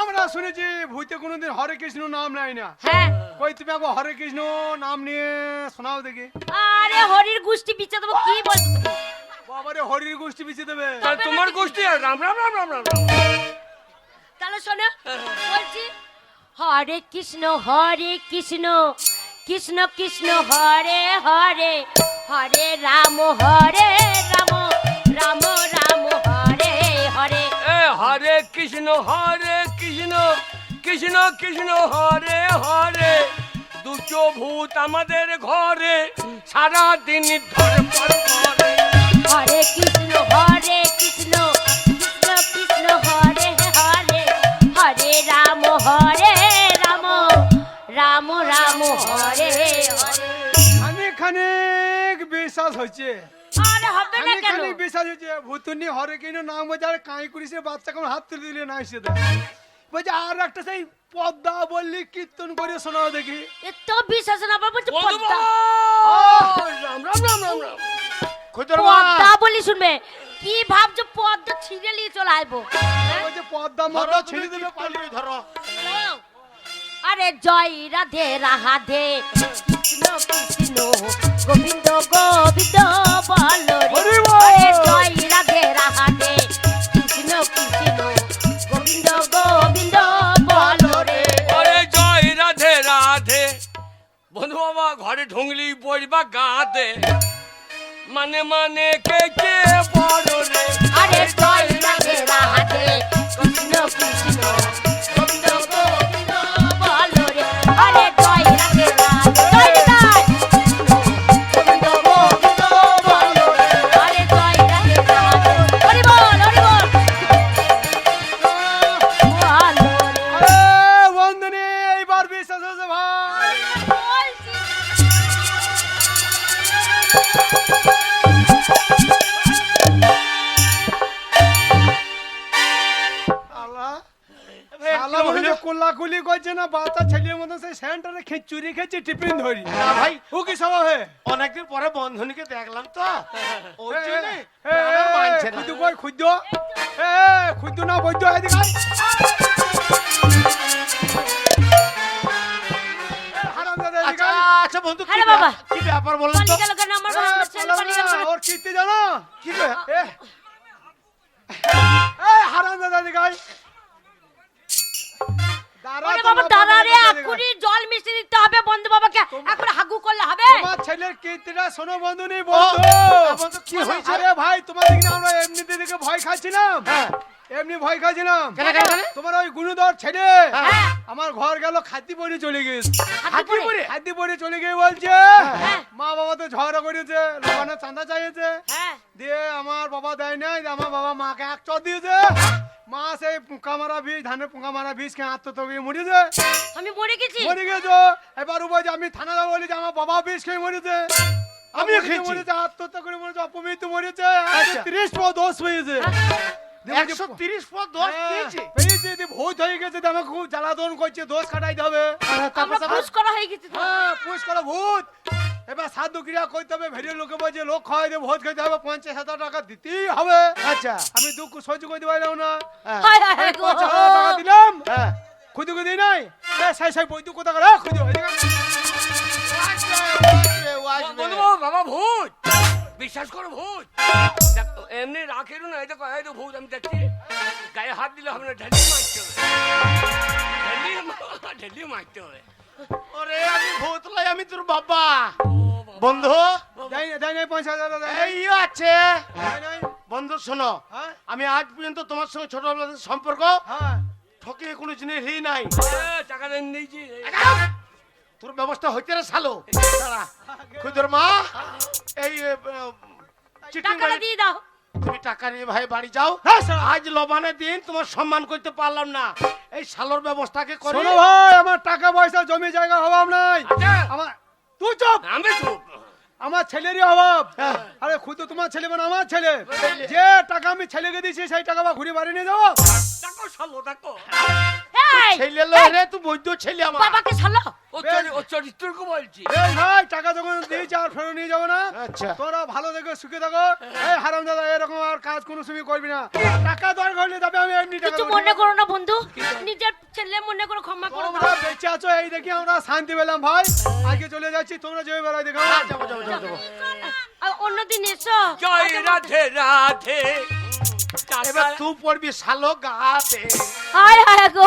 S2: আমরা শুনেছি ভূতে কোনোদিন হরে কৃষ্ণ নাম নেয় না।
S3: হ্যাঁ।
S2: কই তুমি একবার হরে কৃষ্ণ নাম নিয়ে শোনাও দেখি।
S3: আরে হরির গুষ্টি বিচে দেবো, কি বলছো তুমি?
S2: বাবারে হরির গোষ্ঠী পিছিয়ে দেবে।
S1: তাহলে তোমার গোষ্ঠী আর রাম রাম রাম রাম রাম।
S3: তাহলে শোনো, বলছি হরে কৃষ্ণ কৃষ্ণ কৃষ্ণ হরে হরে, হরে রাম রাম রাম রাম হরে হরে।
S1: এ হরে কৃষ্ণ কৃষ্ণ কৃষ্ণ কৃষ্ণ হরে হরে। দুটো ভূত আমাদের ঘরে সারা দিন ধরে পর করে।
S3: হরে কৃষ্ণ কৃষ্ণ কৃষ্ণ হরে হরে, হরে রাম রাম রাম রাম হরে হরে।
S2: খানিক বিশ্বাস হচ্ছে,
S3: আরে হবে না কেন?
S2: খানিক বিশ্বাস হচ্ছে। ভূতুনি হরে কৃষ্ণ নাম বলছে, আর কাঁই করিছে বাচ্চা কেমন হাত তুলে দিলে না এসে দেয়। বলছে আর একটা সেই পদ্মা বললি কীর্তন করে শোনাও দেখি।
S3: এত বিশ্বাস না বাবা, বলছে
S1: বন্ধু
S3: পদ্মা।
S1: বাবা রাম রাম রাম রাম রাম।
S4: খোঁজর মা,
S3: পদ্মা বলি শুনবে, কি ভাবছো পদ্মা ছিঁড়ে নিয়ে চলে আসবো?
S2: বলছে পদ্মা
S4: ধরো
S2: মদ্দা
S4: তুমি
S2: ছেড়ে দিলে
S4: পালিয়ে ধরো।
S3: আরে জয় রাধে রাধে কৃষ্ণ কৃষ্ণ গোবিন্দ গোবিন্দ বলো রে।
S2: হরি বল।
S3: আরে জয় রাধে রাধে কৃষ্ণ কৃষ্ণ গোবিন্দ গোবিন্দ বলো রে।
S1: ওরে জয় রাধে রাধে। বন্ধু বাবা ঘরে ঢুংলি পড়বা গাতে, মানে মানে কে কে বড় রে।
S3: আরে জয় রাধে রাধে কৃষ্ণ কৃষ্ণ গোবিন্দ গোবিন্দ বলো রে। আরে জয় রাধে রাধে, জয় রাধে গোবিন্দ গোবিন্দ বলো রে। আরে জয় রাধে রাধে, হরি বল বলো রে।
S2: আরে বন্ধুনি এইবার বিশ্বাস হচ্ছে ভাই।
S3: বলছি।
S2: আল্লাহ শালা মনে হয় কোলাকুলি করছে না, বাচ্চা ছেলের মতন সেই সেন্টারে চুরি খেয়েছে টিফিন ধরি।
S4: না ভাই,
S2: ও কি স্বভাব হে?
S4: অনেকদিন পরে বন্ধুনিকে দেখলাম তো, ওই
S2: এ,
S4: জন্য
S2: এ,
S4: আমার মানছে না।
S2: খুদ্দু কই খুদ্দু? এ, খুদ্দু না বৈদ্য এদিকে আয়। হারামজাদা এদিকে
S4: আচ্ছা
S2: আয়।
S4: আচ্ছা বন্ধু বন্ধু
S3: হ্যাঁ রে বাবা।
S4: কি ব্যাপার বলেন তো
S3: পালিয়ে গেল কেন আমার বাবা? আমার ছেলে পালিয়ে গেল কেন?
S2: ওর কীর্তি জানো?
S4: কি রে?
S2: এই হারামজাদা দিগাই। দাঁড়া
S3: ওরে
S2: তো
S3: বাবা
S2: না,
S3: দাঁড়া রে,
S2: দাঁড়া,
S3: এক্ষুনি জল মিশিয়ে দিতে হবে বন্ধু বাবাকে। এখন হাগু করলে হবে?
S2: তোমার ছেলের কীর্তিটা শোনো বন্ধু নেই বন্ধু।
S4: বন্ধু, কি হয়েছে?
S2: আরে ভাই তোমার দিকে না আমরা এমনিতে দিকে ভয় খাচ্ছিলাম।
S4: হ্যাঁ।
S2: এমনি ভয় খাচ্ছিলাম।
S4: কেন, কেন, কেন?
S2: তোমার ওই গুণধর ছেলে
S3: হ্যাঁ।
S2: আমার ঘর গেল খাদ্যি পরে চলে গেছে।
S3: হাতি পড়ে?
S2: খাদ্যি পরে চলে গিয়ে বলছে
S3: হ্যাঁ।
S2: মা বাবা তো ঝগড়া করেছে, লোকানো চাঁদা চাইছে,
S3: হ্যাঁ।
S2: দিয়ে আমার বাবা দেয় নাই, দিয়ে আমার বাবা মাকে এক চর দিয়েছে। মা সেই পোকা মারা বীজ, ধানের পোকা মারা বীজ খেয়ে আত্মতবিয়ে মরেছে।
S3: আমি মরে গেছি?
S2: মরে গেছো। এবার ও বলছে আমি থানা যাবো, বলি যে আমার বাবা বিষ খেয়ে মরেছে।
S4: আমিও
S2: অপমৃত্যু
S4: খেয়েছি।
S2: মরেছে, আত্মহত্যা করে মরেছে, অপমৃত্যু মরেছে।
S4: আচ্ছা।
S2: 30 পর দোষ হয়েছে।
S4: 130 পর 10 পেয়েছি।
S2: পেয়েছে, দিয়ে ভূত হয়ে গেছে, দিয়ে আমাকে খুব জ্বালাতন করছে, দোষ কাটাইতে হবে।
S3: আমরা পুশ করা হয়ে গেছি তো।
S2: হ্যাঁ, পুষ করো ভূত। এবার সাধু ক্রিয়া করতে হবে, ভেরিয়ে লোকে বলছে লোক খাওয়াই দিয়ে ভোজ খেতে হবে, 50,000 টাকা দিতেই হবে।
S4: আচ্ছা।
S2: আমি দুঃখ সহ্য করতে পারলাম না।
S4: হ্যাঁ।
S3: হায় হায় হায় গো।
S2: 50,000 টাকা দিলাম,
S4: হ্যাঁ।
S2: খুদি খুদি নাই। সাই সাই বৈদ্যু কোথা করে খুদি
S1: বন্ধু বাবা ভূত, বিশ্বাস করো ভূত। দেখো, এমনি রাখেরও না, এই দেখো এই তো ভূত আমি দেখছি। গায়ে হাত দিলে হবে না, ঢেলি মারতে হবে, ঢেলি মারতে হবে।
S4: ওরে আমি ভূত লাই, আমি তোর বাবা। বন্ধু
S2: দেয় নাই 50,000 টাকা
S4: এই আছে।
S2: দেয় নাই।
S4: বন্ধু শোনো,
S2: হ্যাঁ?
S4: আমি আজ পর্যন্ত তোমার সঙ্গে ছোটবেলার সম্পর্ক
S2: হ্যাঁ।
S4: ঠকিয়ে কোনো জিনিস হি নাই।
S1: টাকা দেন নিয়েছি।
S4: তোর ব্যবস্থা হইতে রে শালো। দাঁড়া। খুদর মা এই চিটিং
S3: টাকাটা
S4: বাড়ি-
S3: দিয়ে দাও।
S4: তুমি টাকা নিয়ে ভাই বাড়ি যাও।
S2: হ্যাঁ, স্যার।
S4: আজ লবানের দিন তোমার সম্মান করতে পারলাম না, এই শালোর ব্যবস্থাকে করি।
S2: শোনো ভাই, আমার টাকা পয়সা জমি জায়গা অভাব নাই।
S1: আচ্ছা।
S2: আমার তুই চুপ।
S1: আমি চুপ।
S2: আমার ছেলেরই অভাব।
S4: হ্যাঁ।
S2: আরে খুদ তোমার ছেলে মানে আমার ছেলে।
S4: ছেলে।
S2: যে টাকা আমি ছেলেকে দিয়েছি সেই টাকা বা ঘুরে বাড়ি নিয়ে যাবো।
S1: দেখো শালো, দেখো
S3: এই,
S4: ছেলে লয় রে, তুই বৈদ্য ছেলে আমার।
S3: বাবাকে ছাড়লো।
S1: ও চরিত্রকে বলছি।
S2: এই ভাই টাকা যখন দিয়েছি আর ফেরত নিয়ে যাবো না।
S4: আচ্ছা।
S2: তোরা ভালো দেখে সুখে থাকো। এই হারামজাদা এরকম আর কাজ কোনো সময় করবি না। টাকা দরকার হলে তবে আমি এমনি টাকা
S3: কিছু
S2: দেবো।
S3: মনে করো না বন্ধু, নিজের ছেলে মনে করে ক্ষমা করে
S2: তোমরা
S3: দাও।
S2: বেঁচে আছো এই দেখি আমরা শান্তি পেলাম ভাই। আগে চলে যাচ্ছি, তোমরা যেয়ে বেড়াই দেখো।
S4: যাবো যাবো যাবো যাবো।
S3: আর অন্যদিন এসো।
S1: জয় রাধে রাধে।
S4: এবার তুই পড়বি শালো গাতে।
S3: হায় হায় গো।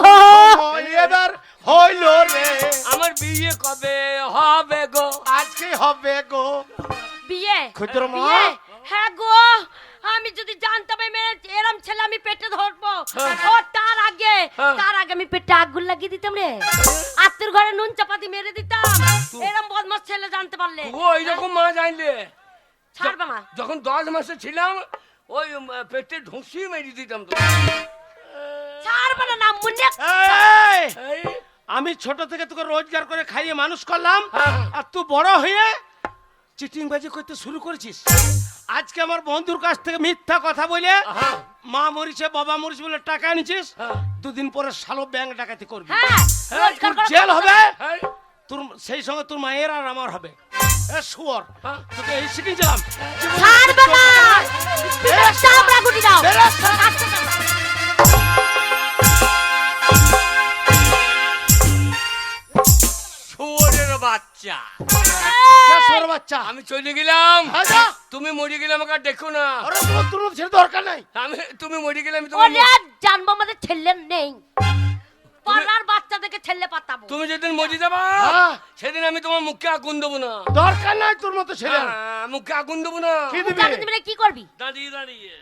S4: এবার হইল রে,
S1: আমার বিয়ে কবে হবে গো?
S4: আজকে হবে গো।
S3: বিয়ে?
S4: ক্ষুদ্র মা।
S3: বিয়ে? হ্যাঁ গো, আমি যদি জানতাম এই এরম ছেলে আমি পেটে ধরবো, ও তার আগে আমি পেটে আগুন লাগিয়ে দিতাম রে, আত্মীর ঘরে নুন চাপাতি মেরে দিতাম। এরম বদমাস ছেলে জানতে পারলে
S1: ও এইরকম মা জানলে
S3: ছাড়বে না।
S1: যখন 10 মাসে ছিলাম ওই পেটে ঢুসি মেরে দিতাম তো।
S3: ছাড়বে না, নাম মুন্ডে।
S4: এই,
S1: এই,
S4: আমি ছোট থেকে তোকে রোজগার করে খাইয়ে মানুষ করলাম,
S1: হ্যাঁ।
S4: আর তুই বড় হয়ে চিটিং বাজি করতে শুরু করেছিস। আজকে আমার বন্ধুর কাছ থেকে মিথ্যা কথা বলে
S1: হ্যাঁ।
S4: মা মরিছে বাবা মরিছে বলে টাকা নিছিস,
S1: হ্যাঁ।
S4: দুদিন পরে শালো ব্যাংক ডাকাতি করবি।
S3: হ্যাঁ, রোজগার
S4: তোর
S3: করা
S4: জেল হবে,
S1: এই,
S4: তোর সেই সঙ্গে তোর মায়ের আর আমার হবে। শুয়ার
S1: হ্যাঁ।
S4: তোকে এই শিখিয়েছিলাম।
S3: ছাড়বে না, পিঠের চামড়া গুটি দাও।
S4: বেরো।
S3: আচ্ছা, দাও।
S1: শুয়োরের বাচ্চা।
S4: শুয়ার বাচ্চা।
S1: আমি চলে গেলাম,
S4: হ্যাঁ, যা।
S1: তুমি মরে গেলে আমাকে আর দেখো না।
S4: আরে তোর ছেলে দরকার নাই।
S1: তুমি মরে গেলে আমি তোমার
S3: ওরে জানবো আমাদের ছেলে নেই, পাড়ার বাচ্চাদেরকে ছেলে পাতাবো।
S1: তুমি যেদিন মরে যাবা
S4: হ্যাঁ।
S1: সেদিন আমি তোমার মুখে আগুন দেবো না।
S4: দরকার নাই তোর মতো ছেলে।
S1: মুখে আগুন দেবো না।
S4: কি দিবি?
S3: জানি তুমি না কি করবি?
S1: দাঁড়িয়ে দাঁড়িয়ে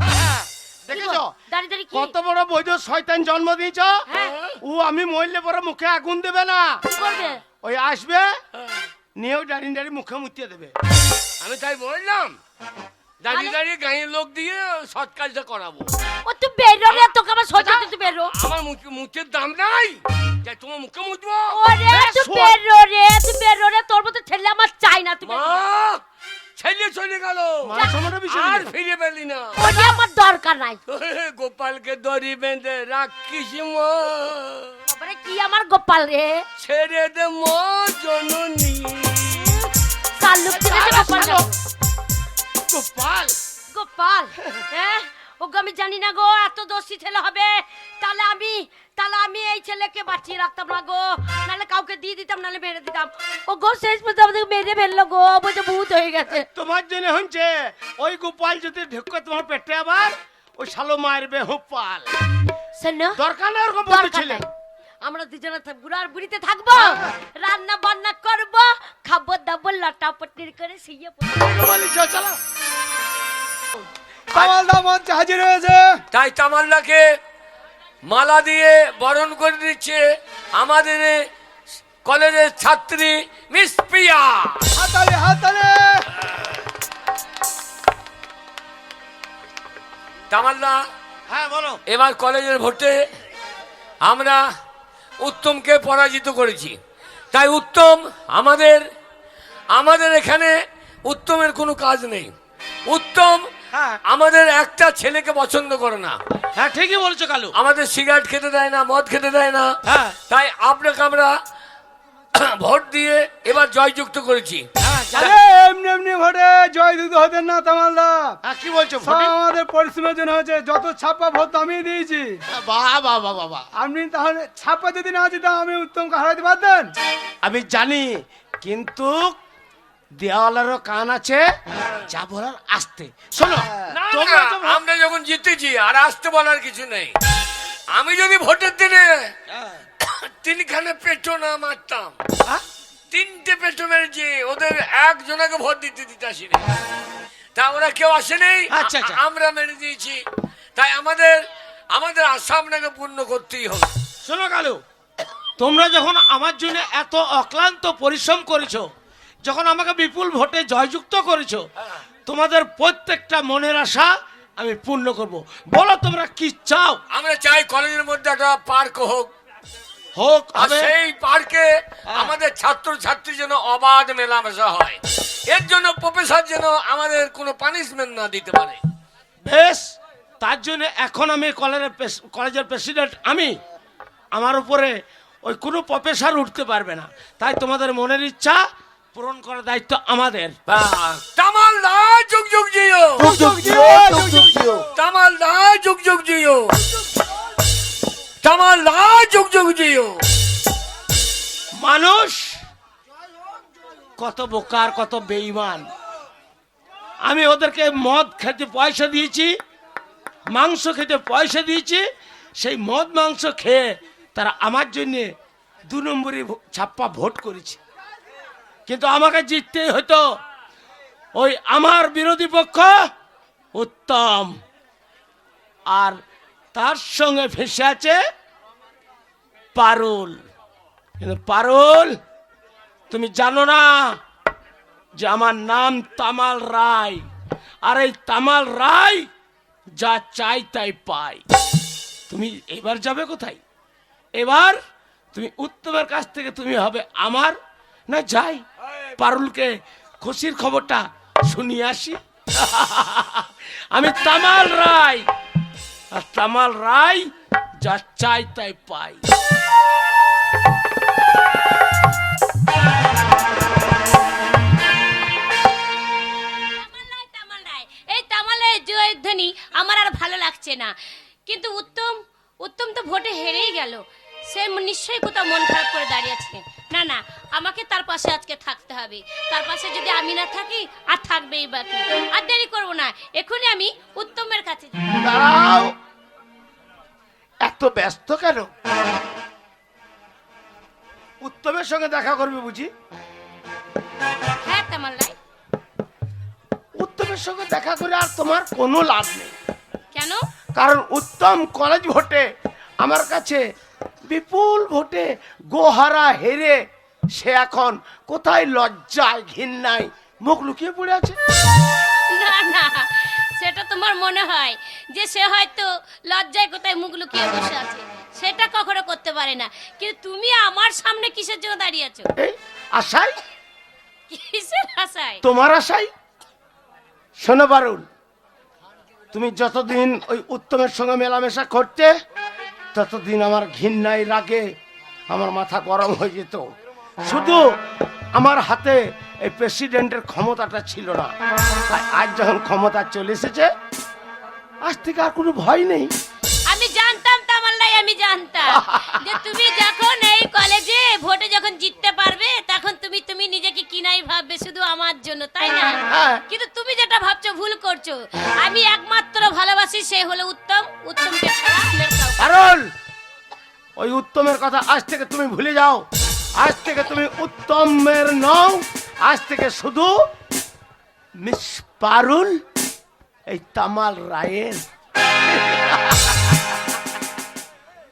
S4: হ্যাঁ, দেখেছো
S3: দাঁড়িয়ে দাঁড়িয়ে কি
S4: কত বড় বৈধ শয়তান জন্ম দিয়েছ।
S3: হ্যাঁ,
S4: ও আমি মরলে পরে মুখে আগুন দেবে না,
S3: কি করবে?
S4: ওই আসবে নিয়েও দাঁড়িয়ে দাঁড়িয়ে মুখে মুতিয়ে দেবে।
S1: আমি তাই বললাম দাঁড়িয়ে দাঁড়িয়ে গাঁয়ের লোক দিয়ে সৎ কাজটা করাবো।
S3: ও তুই বেরো রে, তোকে আমার সোজা তুই বেরো।
S1: আমার মুখের দাম নাই যে তোমার মুখে মুতবো।
S3: ওরে তুই বেরো রে, তুই বেরো রে, তোর মতো ছেলে আমার চাই না। তুই
S1: মা ছেলে চলে গেল
S4: মান সম্মানের বিষয়
S1: আর
S4: নেই।
S1: ফিরে পেলি না।
S3: ওরে আমার দরকার নাই।
S1: গোপালকে দড়ি বেঁধে রাখিস মা,
S3: তারপরে কি আমার গোপাল রে,
S1: ছেড়ে দে মা জননী।
S3: কাল লোক ছেড়ে দে গোপাল।
S4: গোপাল
S3: গোপাল হ্যাঁ, ওগো আমি জানি না গো এত দোষী ছেলে হবে। তাহলে আমি এই ছেলেকে বাঁচিয়ে রাখতাম না গো, নাহলে কাউকে দিয়ে দিতাম, নাহলে মেরে দিতাম। ওগো শেষ পর্যন্ত আমাদের মেরে ফেললো গো, বলছে ভূত হয়ে গেছে।
S4: তোমার জন্য হচ্ছে ওই গোপাল যদি ঢুকে তোমার পেটে আবার ওই শালো মারবে হোপাল।
S3: শোনো,
S4: দরকার নেই ওরকম বন্ধু
S3: দরকার
S4: ছেলে।
S3: নাই। আমরা দুজনে বুড়ার বুড়িতে থাকবো, রান্না বান্না করবো, খাবো দাবো, লটা পটনির করে শুয়ে পড়বো।
S4: চলো
S2: তামালদা মঞ্চে হাজির হয়েছে।
S1: তাই তামান্নাকে মালা দিয়ে বরণ করে দিচ্ছে আমাদের কলেজের ছাত্রী মিস প্রিয়া।
S2: হাতালে হাতালে।
S1: তামান্না,
S4: হ্যাঁ বলো।
S1: এবার কলেজের ভোটে আমরা উত্তমকে পরাজিত করেছি। তাই উত্তম আমাদের এখানে উত্তমের কোনো কাজ নেই। উত্তম
S4: হ্যাঁ
S1: আমাদের একটা ছেলেকে পছন্দ করে না,
S4: হ্যাঁ ঠিকই বলছো কালু।
S1: আমাদের সিগারেট খেতে দেয় না, মদ খেতে দেয় না।
S4: হ্যাঁ
S1: তাই আপনাকে আমরা ভোট দিয়ে এবার জয়যুক্ত করেছি।
S4: হ্যাঁ
S2: আরে এমনি এমনি ভোটে জয় যুক্ত হতেন না তামালদা।
S4: হ্যাঁ, কি বলছো?
S2: সব আমাদের পরিশ্রমের জন্য হয়েছে, যত ছাপ্পা ভোট তো আমি দিয়েছি।
S4: বাহ বাহ বাহ বাহ বাহ।
S2: আপনি তাহলে ছাপ্পা যদি না দিতাম আমি উত্তমকে হারাতে পারতেন?
S4: আমি জানি, কিন্তু দেওয়ালেরও কান আছে, যা বলার আসতে। শোনো,
S1: না,
S4: তোমরা
S1: না,
S4: তো
S1: আমরা যখন জিতেছি আর আসতে বলার কিছু নেই। আমি যদি ভোটের দিনে তিনখানে পেটো না মারতাম,
S4: হ্যাঁ?
S1: 3টে পেটো মেরেছি, ওদের একজনকে ভোট দিতে দিতে আসিনি। তা ওরা কেউ আসেনি,
S4: আচ্ছা, আচ্ছা।
S1: আমরা মেরে দিয়েছি। তাই আমাদের আশা আপনাকে পূর্ণ করতেই হবে।
S4: শোনো কালু, তোমরা যখন আমার জন্য এত অক্লান্ত পরিশ্রম করেছো, যখন আমাকে বিপুল ভোটে জয়যুক্ত করেছো, তোমাদের প্রত্যেকটা মনের আশা আমি পূর্ণ করব। বলো তোমরা কি চাও?
S1: আমরা চাই কলেজের মধ্যে একটা পার্ক হোক,
S4: হোক
S1: আর
S4: হবে।
S1: সেই পার্কে আমাদের ছাত্র ছাত্রী যেন অবাধ মেলামেশা হয়। এর জন্য প্রফেসর যেন আমাদের কোনো পানিশমেন্ট না দিতে পারে।
S4: বেশ, তার জন্য এখন আমি কলেজের প্রেসিডেন্ট, আমার উপরে ওই কোনো প্রফেসর উঠতে পারবে না। তাই তোমাদের মনের ইচ্ছা পূরণ করার দায়িত্ব আমাদের।
S1: তামালদা যুগ যুগ জিও, তামালদা যুগ যুগ জিও, তামালদা যুগ যুগ জিও।
S4: মানুষ কত বোকার, কত বেঈমান। আমি ওদেরকে মদ খেতে পয়সা দিয়েছি, মাংস খেতে পয়সা দিয়েছি, সেই মদ মাংস খেয়ে তারা আমার জন্য 2 নম্বরে ছাপ্পা ভোট করেছে। কিন্তু আমাকে জিততেই হতো। ওই আমার বিরোধী পক্ষ উত্তম, আর তার সঙ্গে ফেসে আছে পারুল। কিন্তু পারুল, তুমি জানো না যে আমার নাম তামাল রায়, আর এই তামাল রায় যা চাই তাই পাই। তুমি এবার যাবে কোথায়? এবার তুমি উত্তমের কাছ থেকে তুমি হবে আমার। না যাই পারুলকে খুশির খবরটা শুনিয়ে আসি। আমি তামাল রায়, আর তামাল রায় যা চাই তাই পাই।
S3: এই তামালের জয়ধ্বনি আমার আর ভালো লাগছে না। কিন্তু উত্তম তো ভোটে হেরেই গেল, সে নিশ্চয়ই কোথাও মন খারাপ করে দাঁড়িয়েছে। না না, আমাকে তার পাশে আজকে থাকতে হবে। তার পাশে যদি আমি না থাকি, আর থাকবেই বাকি। আর দেরি করবো না, এখনই আমি উত্তমের কাছে যাই।
S4: দাঁড়াও, এত ব্যস্ত কেন? উত্তমের সঙ্গে দেখা করবে বুঝি?
S3: হ্যাঁ তামাল রায়।
S4: উত্তমের সঙ্গে দেখা করে আর তোমার কোনো লাভ নেই।
S3: কেন?
S4: কারণ উত্তম কলেজ ভোটে আমার কাছে বিপুল ভোটে গোহারা হেরে সে এখন কোথায় লজ্জায় ঘৃণায় মুখ লুকিয়ে পড়ে আছে।
S3: না না, সেটা তোমার মনে হয় যে সে হয়তো লজ্জায় কোথায় মুখ লুকিয়ে বসে আছে, সেটা কখনো করতে পারে না। কিন্তু তুমি আমার সামনে কিসের জন্য দাঁড়িয়ে আছো?
S4: এই আশায়,
S3: কিসের আশায়?
S4: তোমার আশায়। শোনো পারুল, তুমি যতদিন ওই উত্তমের সঙ্গে মেলামেশা করতে, ততদিন আমার ঘৃণায় রাগে আমার মাথা গরম হয়ে যেত। শুধু আমার হাতে এই প্রেসিডেন্টের ক্ষমতাটা ছিল না। তাই আজ যখন ক্ষমতা চলে এসেছে, আজ থেকে আর কোনো ভয় নেই।
S3: আমি জানতাম তামাল্লাই, আমি জানতাম যে তুমি যখন এই কলেজে ভোটে যখন জিততে পারবে তখন তুমি তুমি নিজেকে কিনাই ভাববে শুধু আমার জন্য, তাই না?
S4: হ্যাঁ।
S3: কিন্তু তুমি যেটা ভাবছো ভুল করছো। আমি একমাত্র ভালোবাসি সে হলো উত্তম, উত্তমকে ছাড়া আমার কাউকে-
S4: কারণ ওই উত্তমের কথা আজ থেকে তুমি ভুলে যাও। আজ থেকে তুমি উত্তমের নও, আজ থেকে শুধু মিস পারুল এই তামাল রায়ের।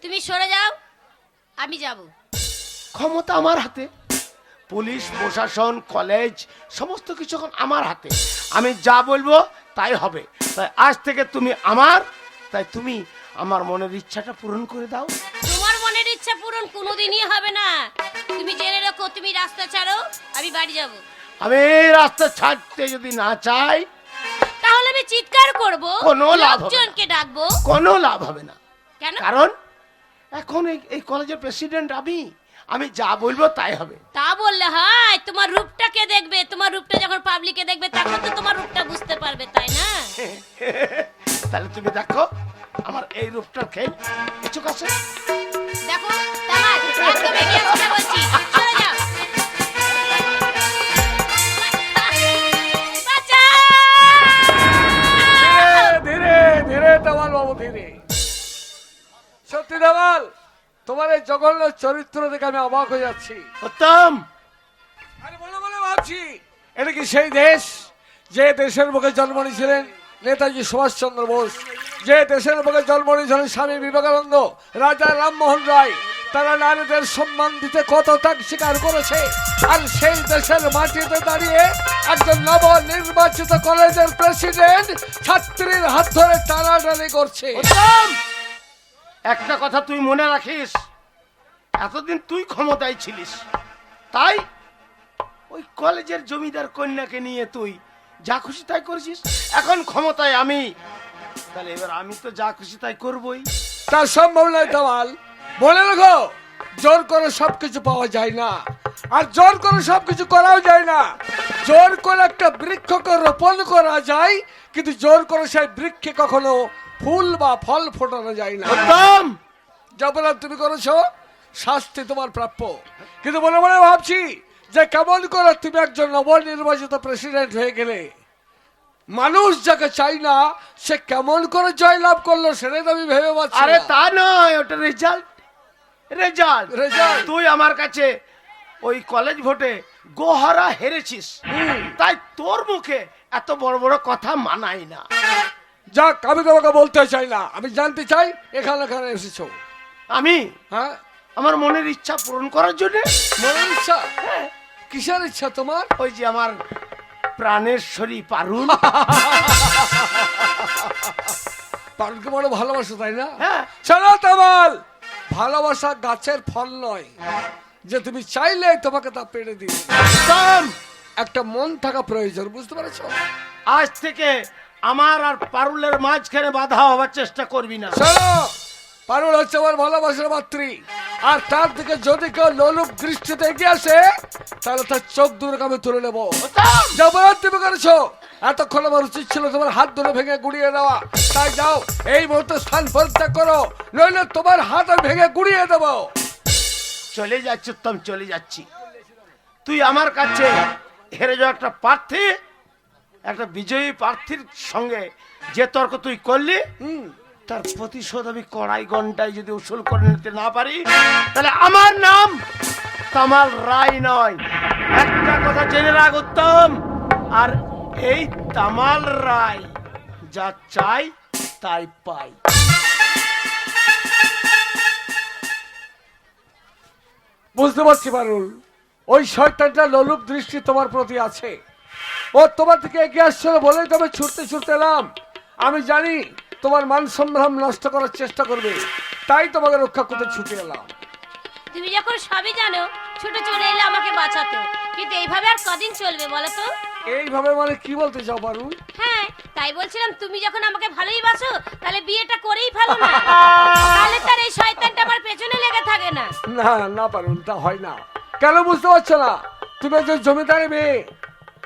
S3: তুমি সরে যাও, আমি যাব।
S4: ক্ষমতা আমার হাতে, পুলিশ প্রশাসন কলেজ সমস্ত কিছু এখন আমার হাতে। আমি যা বলবো তাই হবে। তাই আজ থেকে তুমি আমার, তাই তুমি আমার মনের ইচ্ছাটা পূরণ করে দাও।
S3: তোমার মনের ইচ্ছা পূরণ কোনোদিনই হবে না। তুমি জেনে রাখো, তুমি রাস্তা ছাড়ো, আমি বাড়ি যাব।
S4: আমি এই রাস্তা ছাড়তে যদি না চাই
S3: তাহলে আমি চিৎকার করব,
S4: কোনো লাভ হবে না।
S3: লোকজনকে ডাকবো।
S4: কোনো লাভ হবে না।
S3: কেন?
S4: কারণ এখন এই কলেজের প্রেসিডেন্ট আমি যা বলবো তাই হবে।
S3: তা বললে হয়? তোমার রূপটা কে দেখবে? তোমার রূপটা যখন পাবলিকে দেখবে তখন তো তোমার রূপটা বুঝতে পারবে, তাই না?
S4: তাহলে তুমি দেখো আমার এই রূপটার খেল কিছু কাছে
S3: দেখো তামাল, একদম এগিয়ে কথা বলছি, সরে যাও। বাঁচাও!
S1: ধীরে ধীরে তামাল বাবু, ধীরে। সত্যি তামাল, তোমার এই জঘন্য চরিত্র দেখে আমি অবাক হয়ে যাচ্ছি।
S4: উত্তম,
S1: আরে মনে মনে ভাবছি, এটা কি সেই দেশ যে দেশের বুকে জন্ম নিয়েছিলেন নেতাজি সুভাষচন্দ্র বোস, যে দেশের বুকে জন্ম নিয়েছিলেন স্বামী বিবেকানন্দ, রাজা রামমোহন রায়? তারা নারীদের সম্মান দিতে কত ত্যাগ স্বীকার করেছে। আর সেই দেশের মাটিতে দাঁড়িয়ে একজন নব নির্বাচিত কলেজের প্রেসিডেন্ট ছাত্রীর হাত ধরে টানাটানি করছে।
S4: উত্তম, একটা কথা তুই মনে রাখিস, এতদিন তুই ক্ষমতায় ছিলিস, তাই ওই কলেজের জমিদার কন্যাকে নিয়ে তুই যা খুশি তাই করেছিস। এখন ক্ষমতায় আমি, তাহলে এবার আমি তো যা খুশি তাই করবই।
S1: তা সম্ভব নয় তামাল, মনে রাখো, জোর করে সবকিছু পাওয়া যায় না, আর জোর করে সবকিছু করাও যায় না। জোর করে একটা বৃক্ষকে রোপণ করা যায়, কিন্তু জোর করে সেই বৃক্ষে কখনো ফুল বা ফল ফোটানো যায় না।
S4: উত্তম,
S1: যা বললাম তুমি করেছো, শাস্তি তোমার প্রাপ্য। কিন্তু মনে মনে ভাবছি যে কেমন করে তুমি একজন নবনির্বাচিত প্রেসিডেন্ট হয়ে গেলে, মানুষ যাকে চাই না সে কেমন করে জয়লাভ করলো সেটাই তো আমি ভেবে পাচ্ছি
S4: আরে
S1: না।
S4: তা নয়, ওটা রেজাল্ট। Result
S1: result.
S4: তুই আমার কাছে ওই কলেজ ভোটে গোহারা হেরেছিস, তাই তোর মুখে এত বড় বড় কথা মানাই না।
S1: যাক, আমি তোমাকে বলতে চাই না, আমি জানতে চাই এখানে এখানে এসেছো।
S4: আমি
S1: হ্যাঁ,
S4: আমার মনের ইচ্ছা পূরণ করার জন্য।
S1: মনের ইচ্ছা? কিসের ইচ্ছা তোমার?
S4: ওই যে আমার প্রাণেশ্বরী পারুল।
S1: পারুলকে বড় ভালোবাসো, তাই না?
S4: হ্যাঁ।
S1: শোনো তামাল, ভালোবাসা গাছের ফল নয় যে তুমি চাইলে তোমাকে তা পেড়ে দিবে।
S4: উত্তম,
S1: একটা মন থাকা প্রয়োজন, বুঝতে পেরেছো?
S4: আজ থেকে আমার আর পারুলের মাঝখানে বাধা হওয়ার চেষ্টা করবি না।
S1: শোনো, পারুল হচ্ছে আমার ভালোবাসার মাতৃ, আর তার দিকে যদি কেউ লোলুপ দৃষ্টিতে এগিয়ে আসে তাহলে তার চোখ দুটোকে আমি তুলে নেবো।
S4: উত্তম,
S1: যা বলার তুমি করেছো, এতক্ষণ আমার উচিত ছিল তোমার হাত ধরে ভেঙে গুড়িয়ে দেওয়া। তাই যাও, এই মুহূর্তে স্থান পরিত্যাগ করো, নইলে তোমার হাত আমি ভেঙে গুড়িয়ে দেবো।
S4: চলে যাচ্ছি উত্তম, চলে যাচ্ছি। তুই আমার কাছে হেরে যাওয়া একটা প্রার্থী, একটা বিজয়ী প্রার্থীর সঙ্গে যে তর্ক তুই করলি, তার প্রতিশোধ আমি কড়াই ঘন্টায় যদি উসুল করে নিতে না পারি, তাহলে আমার নাম তামাল রায় নয়। একটা কথা জেনে রাখ উত্তম, আর এই তামাল রায় যা চাই তাই পাই।
S1: বুঝতে পারছি পারুল, ওই শয়তানটা লোলুপ দৃষ্টি তোমার প্রতি আছে। ও তোমার থেকে এগিয়ে আসছিল বলেই তবে ছুটতে ছুটতে এলাম। আমি জানি তোমার মান সম্ভ্রম নষ্ট করার চেষ্টা করবে, তাই তোমাকে রক্ষা করতে ছুটে এলাম।
S3: তুমি যখন সবই জানো, ছোট চলে এলে আমাকে বাঁচাতো, কিন্তু এইভাবে আর কদিন চলবে বলো তো?
S1: এইভাবে মানে কি বলতে চাও পারুল?
S3: হ্যাঁ, তাই বলছিলাম, তুমি যখন আমাকে ভালোই বাসো তাহলে বিয়েটা করেই ফেলো না, তাহলে তার এই শয়তানটা আমার পেছনে লেগে থাকে না।
S1: না না পারুল, তা হয় না। কেন বুঝতে পারছো না? তুমি একজন জমিদারের মেয়ে,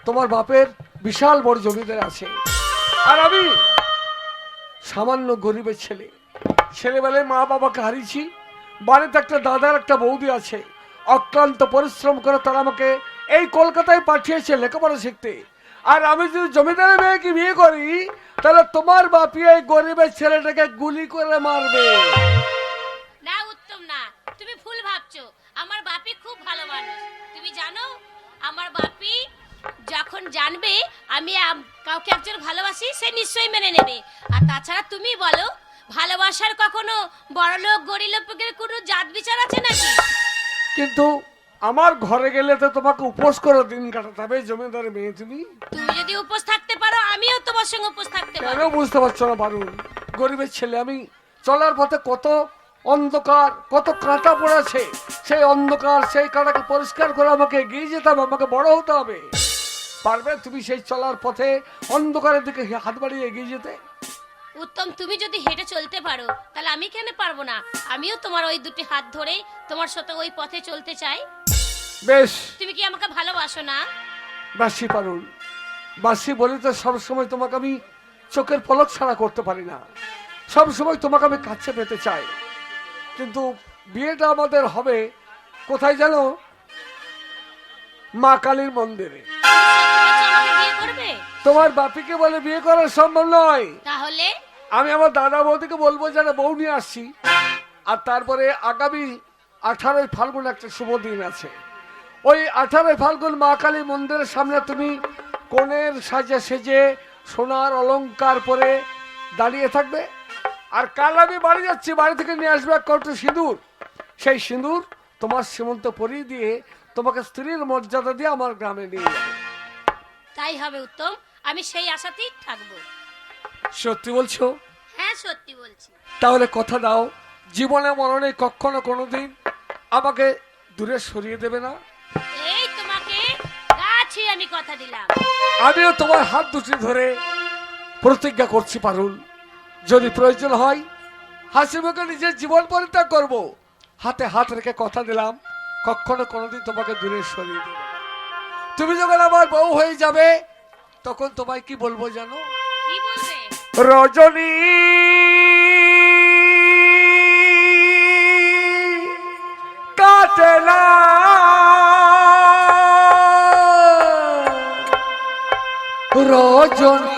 S1: তোমার বাপের বিশাল বড় জমিদার আছে, আর আমি সামান্য গরিবের ছেলে, ছেলেবেলায় মা বাবাকে হারিয়েছি। বাড়িতে একটা দাদার একটা বৌদি আছে, অক্লান্ত পরিশ্রম করে তারা আমাকে এই কলকাতায় পাঠিয়েছে লেখাপড়া শিখতে। আর আমি যদি জমিদারের মেয়েকে বিয়ে করি, তাহলে তোমার বাপি এই গরিবের ছেলেটাকে গুলি করে মারবে।
S3: না উত্তম না, তুমি ভুল ভাবছো। আমার বাপি খুব ভালো মানুষ। তুমি জানো আমার বাপি যখন জানবে আমি কাউকে একজন ভালোবাসি, সে নিশ্চয়ই মেনে নেবে। আর তাছাড়া তুমি বলো, ভালোবাসার কখনো বড়লোক গরিবের কোনো জাত বিচার আছে নাকি?
S1: কিন্তু আমার ঘরে গেলে তো তোমাকে উপোস করে দিন কাটাতে হবে। জমিদারের মেয়ে তুমি,
S3: তুমি যদি উপোস থাকতে পারো, আমিও তোমার সঙ্গে উপোস থাকতে
S1: কেন
S3: পারবো।
S1: বুঝতে পারছো না বারুন? গরিবের ছেলে আমি, চলার পথে কত অন্ধকার, কত কাঁটা পড়েছে। সেই অন্ধকার, সেই কাঁটাকে পরিষ্কার করে আমাকে এগিয়ে যেতে হবে, আমাকে বড় হতে হবে। পারবে তুমি সেই চলার পথে অন্ধকারের দিকে হাত বাড়িয়ে এগিয়ে যেতে?
S3: উত্তম, তুমি যদি হেঁটে চলতে পারো, তাহলে আমি কেন পারবো না? আমিও তোমার ওই দুটি হাত ধরে তোমার সাথে ওই পথে চলতে চাই।
S1: বেশ,
S3: তুমি কি আমাকে ভালোবাসো না?
S1: বাসি পারুন, বাসি বলে তো সবসময় তোমাকে আমি চোখের পলক ছাড়া করতে পারি না। সবসময় তোমাকে আমি কাছে পেতে চাই, কিন্তু বিয়েটা আমাদের হবে কোথায় জানো? মা কালীর মন্দিরে।
S3: আমাকে বিয়ে করবে?
S1: তোমার বাপিকে বলে বিয়ে করা সম্ভব নয়।
S3: তাহলে
S1: আমি আমার দাদা বৌদিকে বলবো যারা বউ নিয়ে আসছি। আর তারপরে আগামী 18 ফাল্গুন একটা শুভ দিন আছে। ওই 18 ফাল্গুন মা কালী মন্দিরের সামনে তুমি কনের সাজে সেজে সোনার অলংকার পরে দাঁড়িয়ে থাকবে। আর কাল আমি বাড়ি যাচ্ছি, বাড়ি থেকে নিয়ে আসবে এক কৌটো সিঁদুর। সেই সিঁদুর তোমার সীমন্ত পরিয়ে দিয়ে তোমাকে স্ত্রীর মর্যাদা দিয়ে আমার গ্রামে নিয়ে যাবে।
S3: তাই হবে উত্তম, আমি সেই আশাতেই থাকবো।
S1: সত্যি বলছো?
S3: হ্যাঁ, সত্যি বলছি।
S1: তাহলে কথা দাও, জীবনে মরণে কখনো কোনোদিন আমাকে দূরে সরিয়ে দেবে না?
S3: এই তোমাকে গাছি আমি কথা দিলাম।
S1: আমিও তোমার হাত দুটি ধরে প্রতিজ্ঞা করছি পারুল, যদি প্রয়োজন হয় হাসি মুখে নিজের জীবন পরিত্যাগ করব। হাতে হাত রেখে কথা দিলাম, কখনো কোনোদিন তোমাকে দূরে সরিয়ে দেব না। তুমি যখন আমার বউ হয়ে যাবে, তখন তোমায় কি বলবো জানো?
S3: কি বলবে?
S1: রজনী কাটে না, রজনী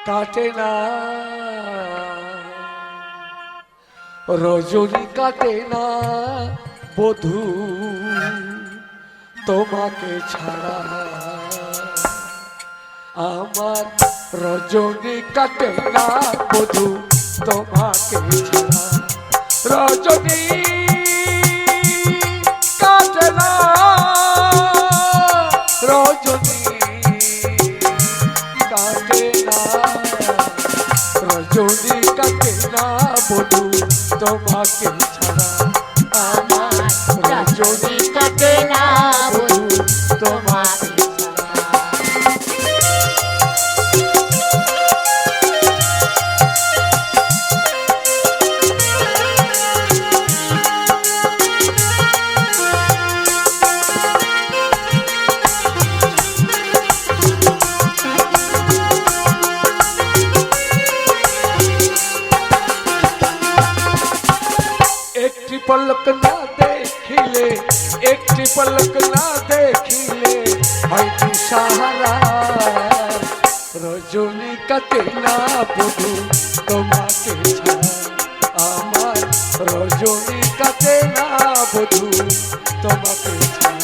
S1: কাটে না, রজনী কাটে না বধূ তোমাকে ছাড়া। আমার রজনী কাটে না বধূ তোমাকে ছাড়া, রজনী কাটে না, রজনী কাটে না, রজনী কাটে না বধূ তোমাকে ছাড়া। আমার রজনী কাটে না বধূ তোমাকে ছাড়া। একটি পলক না দেখিলে, একটি পলক না দেখিলে হয় দিশাহারা, রজনী কাটে না বধূ তোমাকে ছাড়া। আমার রজনী কাটে না বধূ তোমাকে ছাড়া।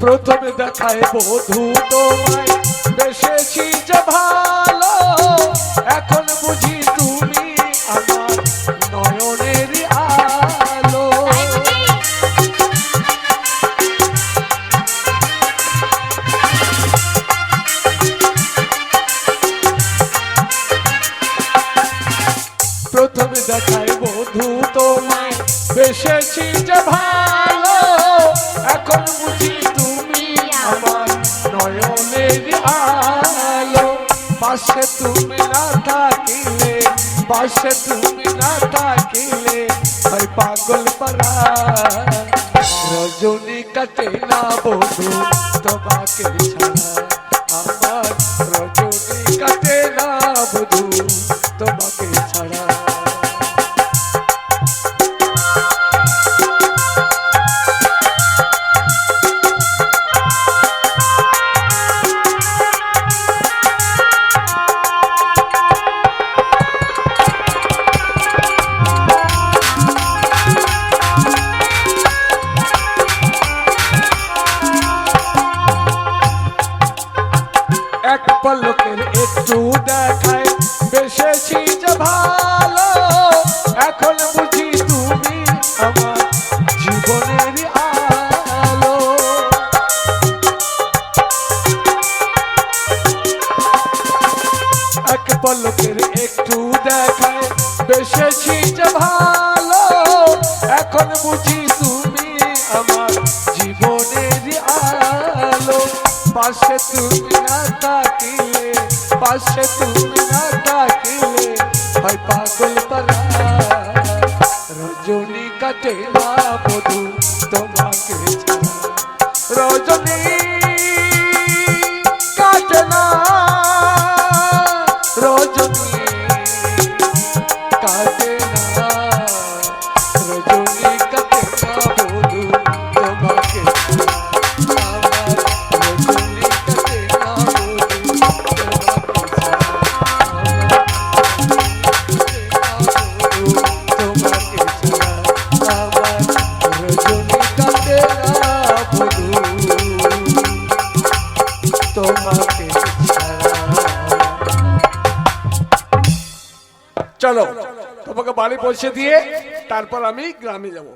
S1: প্রথমে দেখায় বধূ তোমায় বেসেছি যে ভালো, এখন বুঝি তুমি আমার নয়নের আলো। প্রথমে দেখায় বধূ তোমায় বেসে
S5: বেসেছি যে ভালো, এখন বুঝি তুমি আমার নয়নের আলো। পাশে তুমি না থাকিলে, পাশে তুমি না থাকিলে হয় পাগল পারা। রজনী কাটে না বধু তোমাকে ছাড়া, আমার রজনী কাটে না বধু তোমাকে ছাড়া। এক পলকের একটু দেখায় বেসেছি যে ভালো, এখন বুঝি তুমি আমার জীবনের আলো। এক পলকের একটু দেখায় বেসেছি যে ভালো, এখন বুঝি তুমি আমার জীবনের আলো। পাশে তুমি না থাকিলে, পাশে তুমি না থাকিলে হয় পাগল পারা। রজনী কাটে না বধু তোমাকে ছাড়া, রজনী কাটে না, রজনী কাটে না, রজনী কাটে না বধু তোমাকে ছাড়া। চলো তোমাকে বাড়ি পৌঁছে দিয়ে তারপর আমি গ্রামে যাব।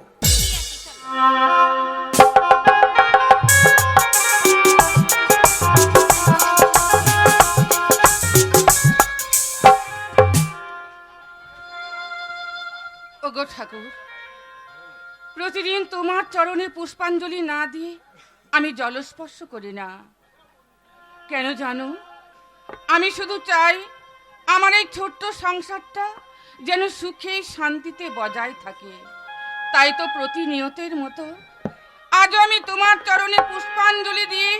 S6: ওগো ঠাকুর, প্রতিদিন তোমার চরণে পুষ্পাঞ্জলি না দিয়ে আমি জলস্পর্শ করি না। কেন জানো? আমি শুধু চাই আমার এই ছোট্ট সংসারটা যেন সুখে শান্তিতে বজায় থাকে। তাই তো প্রতিনিয়তের মতো আজও আমি তোমার চরণে পুষ্পাঞ্জলি দিয়ে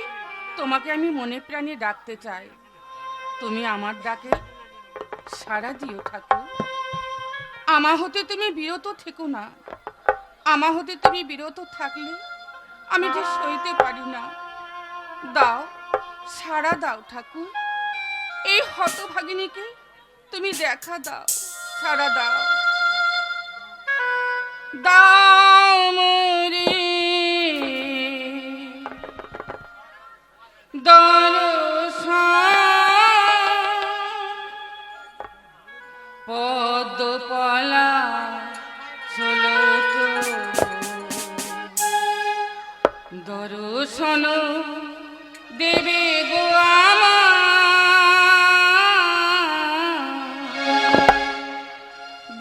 S6: তোমাকে আমি মনে প্রাণে ডাকতে চাই। তুমি আমার ডাকে সাড়া দিও ঠাকুর। আমা হতে তুমি বিরত থেকো না। আমা হতে তুমি বিরত থাকলে আমি যে সইতে পারি না। দাও, সাড়া দাও ঠাকুর। এই হতভাগিনীকে তুমি দেখা দাও, সাড়া দাও। দাও মরে দর্শন, পদ্মপলা ষোলটো দর্শন দেবে গো আমার,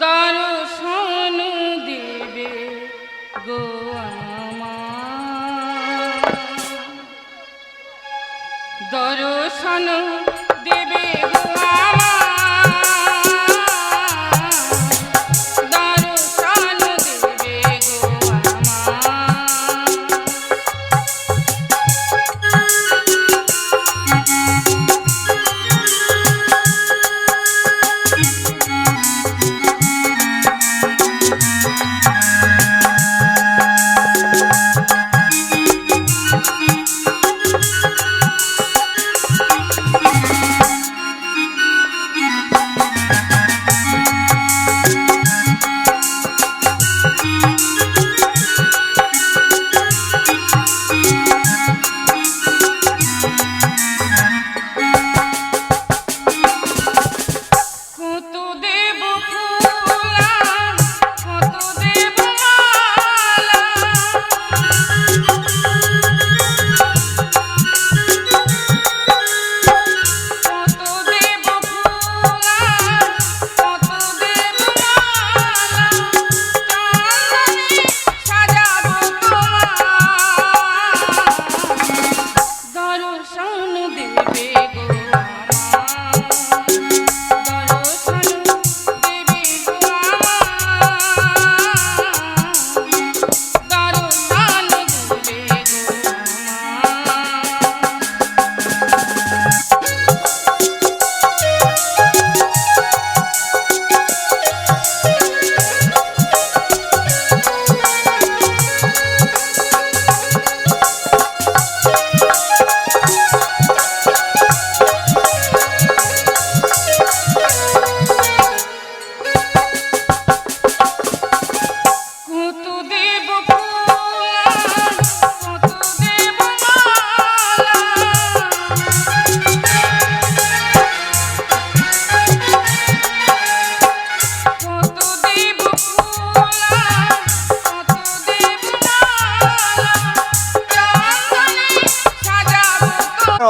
S6: দর্শন দেবে গো আমার, দর্শন দেবে গো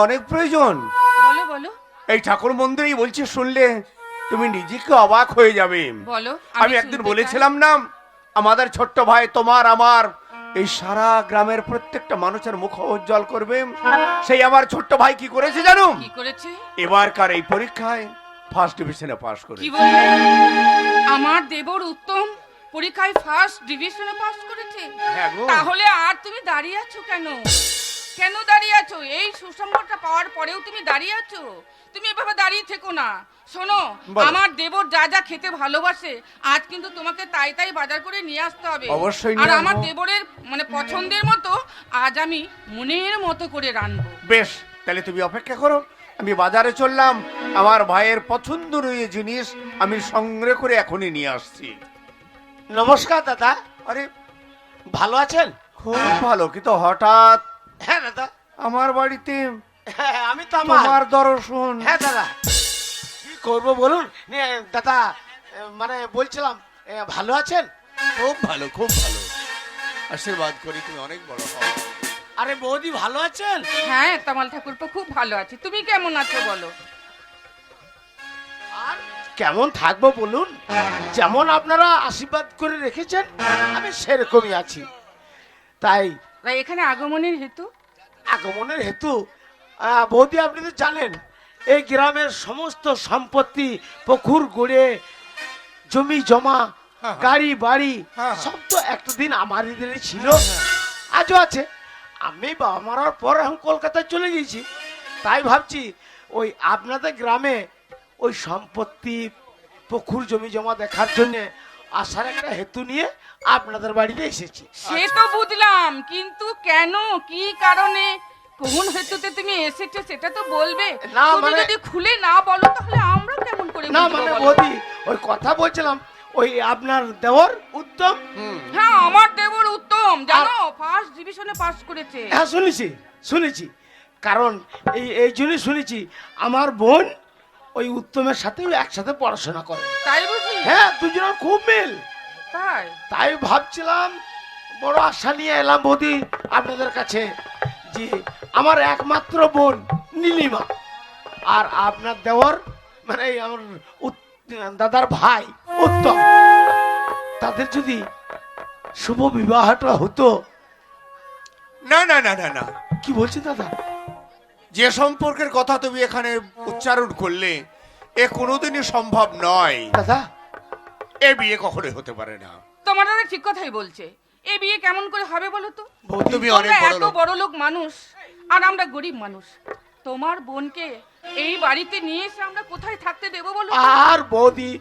S5: অনেক প্রয়োজন।
S6: বলো বলো
S5: এই ঠাকুর মন্দিরেই বলছি, শুনলে তুমি নিজেকে অবাক হয়ে যাবে।
S6: বলো
S5: আমি একদিন বলেছিলাম না, আমাদের ছোট্ট ভাই তোমার আমার এই সারা গ্রামের প্রত্যেকটা মানুষের মুখ উজ্জ্বল করবে। সেই আমার ছোট্ট ভাই কি করেছে জানো?
S6: কি করেছে?
S5: এবারকার এই পরীক্ষায় ফার্স্ট ডিভিশনে পাশ
S6: কি
S5: করেছে।
S6: বললে? আমার দেবর উত্তম পরীক্ষায় ফার্স্ট ডিভিশনে পাস করেছে?
S5: হ্যাঁ গো।
S6: তাহলে আর তুমি দাঁড়িয়ে আছো কেন? কেন দাঁড়িয়ে আছো? এই সুসংবাদটা পাওয়ার পরেও তুমি দাঁড়িয়ে আছো? তুমি এভাবে দাঁড়িয়ে থেকো না। শোনো,
S5: বলো।
S6: আমার দেবর যা যা খেতে ভালোবাসে আজ কিন্তু তোমাকে তাই তাই বাজার করে নিয়ে আসতে হবে।
S5: অবশ্যই
S6: আর
S5: নিয়ে
S6: আমার
S5: আসবো।
S6: দেবরের মানে পছন্দের মতো আজ আমি মনের মতো করে রান্নবো।
S5: বেশ, তাহলে তুমি অপেক্ষা করো, আমি বাজারে চললাম, আমার ভাইয়ের পছন্দের এই জিনিস আমি সংগ্রহ করে এখনই নিয়ে আসছি।
S4: নমস্কার দাদা,
S5: আরে
S4: ভালো আছেন?
S5: খুব ভালো, কিন্তু হঠাৎ
S4: হ্যাঁ দাদা,
S5: আমার বাড়িতে
S4: হ্যাঁ আমি তো
S5: তোমার দর্শন।
S4: হ্যাঁ দাদা, কি করবো বলুন দাদা, মানে বলছিলাম ভালো আছেন?
S5: খুব ভালো, খুব ভালো, আশীর্বাদ করি তুমি অনেক বড় হও।
S4: আরে বৌদি ভালো আছেন?
S6: হ্যাঁ তামাল ঠাকুরপো খুব ভালো আছি। তুমি কেমন আছো বলো?
S4: আর কেমন থাকবো বলুন, যেমন আপনারা আশীর্বাদ করে রেখেছেন আমি সেরকমই আছি। তাই
S6: তাই এখানে আগমনের হেতু?
S4: আগমনের হেতু বৌদি আপনি তো জানেন এই গ্রামের সমস্ত সম্পত্তি, পুকুর গড়ে, জমি জমা, গাড়ি বাড়ি সব তো একটা দিন আমাদেরই ছিল, আজও আছে। আমি বাবা মারার পর এখন কলকাতায় চলে গেছি, তাই ভাবছি ওই আপনাদের গ্রামে ওই সম্পত্তি, পুকুর জমি জমা দেখার জন্য আসার একটা হেতু নিয়ে আপনাদের বাড়িতে এসেছি।
S6: সে তো বুঝলাম, কিন্তু কেন, কি কারণে, কোন হেতুতে তুমি এসেছো সেটা তো বলবে।
S4: না,
S6: তুমি
S4: মানে-
S6: যদি খুলে না বলো তাহলে আমরা কেমন করে
S4: না
S6: বুঝবো
S4: মানে
S6: বলো?
S4: বৌদি ওই কথা বলছিলাম, ওই আপনার দেওর উত্তম,
S6: হ্যাঁ আমার দেবর উত্তম জানো ফার্স্ট ডিভিশনে পাস করেছে।
S4: হ্যাঁ শুনেছি শুনেছি, কারণ এই জন্যই শুনেছি আমার বোন ওই উত্তমের সাথে একসাথে পড়াশোনা করে।
S6: তাই বুঝি?
S4: হ্যাঁ দুজনের খুব মিল,
S6: তাই
S4: তাই ভাবছিলাম, বড় আশা নিয়ে এলাম বৌদি আপনাদের কাছে, যে আমার একমাত্র বোন নীলিমা আর আপনার দেওর মানে এই আমার দাদার ভাই উত্তম, তাদের যদি শুভ বিবাহটা হতো।
S5: না না না না না,
S4: কি বলছি দাদা?
S5: যে সম্পর্কের কথা তুমি এখানে উচ্চারণ করলে এ কোনোদিনই সম্ভব নয়।
S4: দাদা
S5: এ বিয়ে কখনোই হতে পারে না।
S6: তোমার দাদা ঠিক কথাই বলছে। এই বিয়ে কেমন করে হবে বলো তো?
S5: তুমি অনেক
S6: তোমরা
S5: বড়
S6: এত
S5: লোক।
S6: বড় লোক মানুষ আর আমরা গরিব মানুষ, তোমার বোনকে এই বাড়িতে নিয়ে এসে আমরা কোথায় থাকতে দেবো বলো তো?
S4: আর বৌদি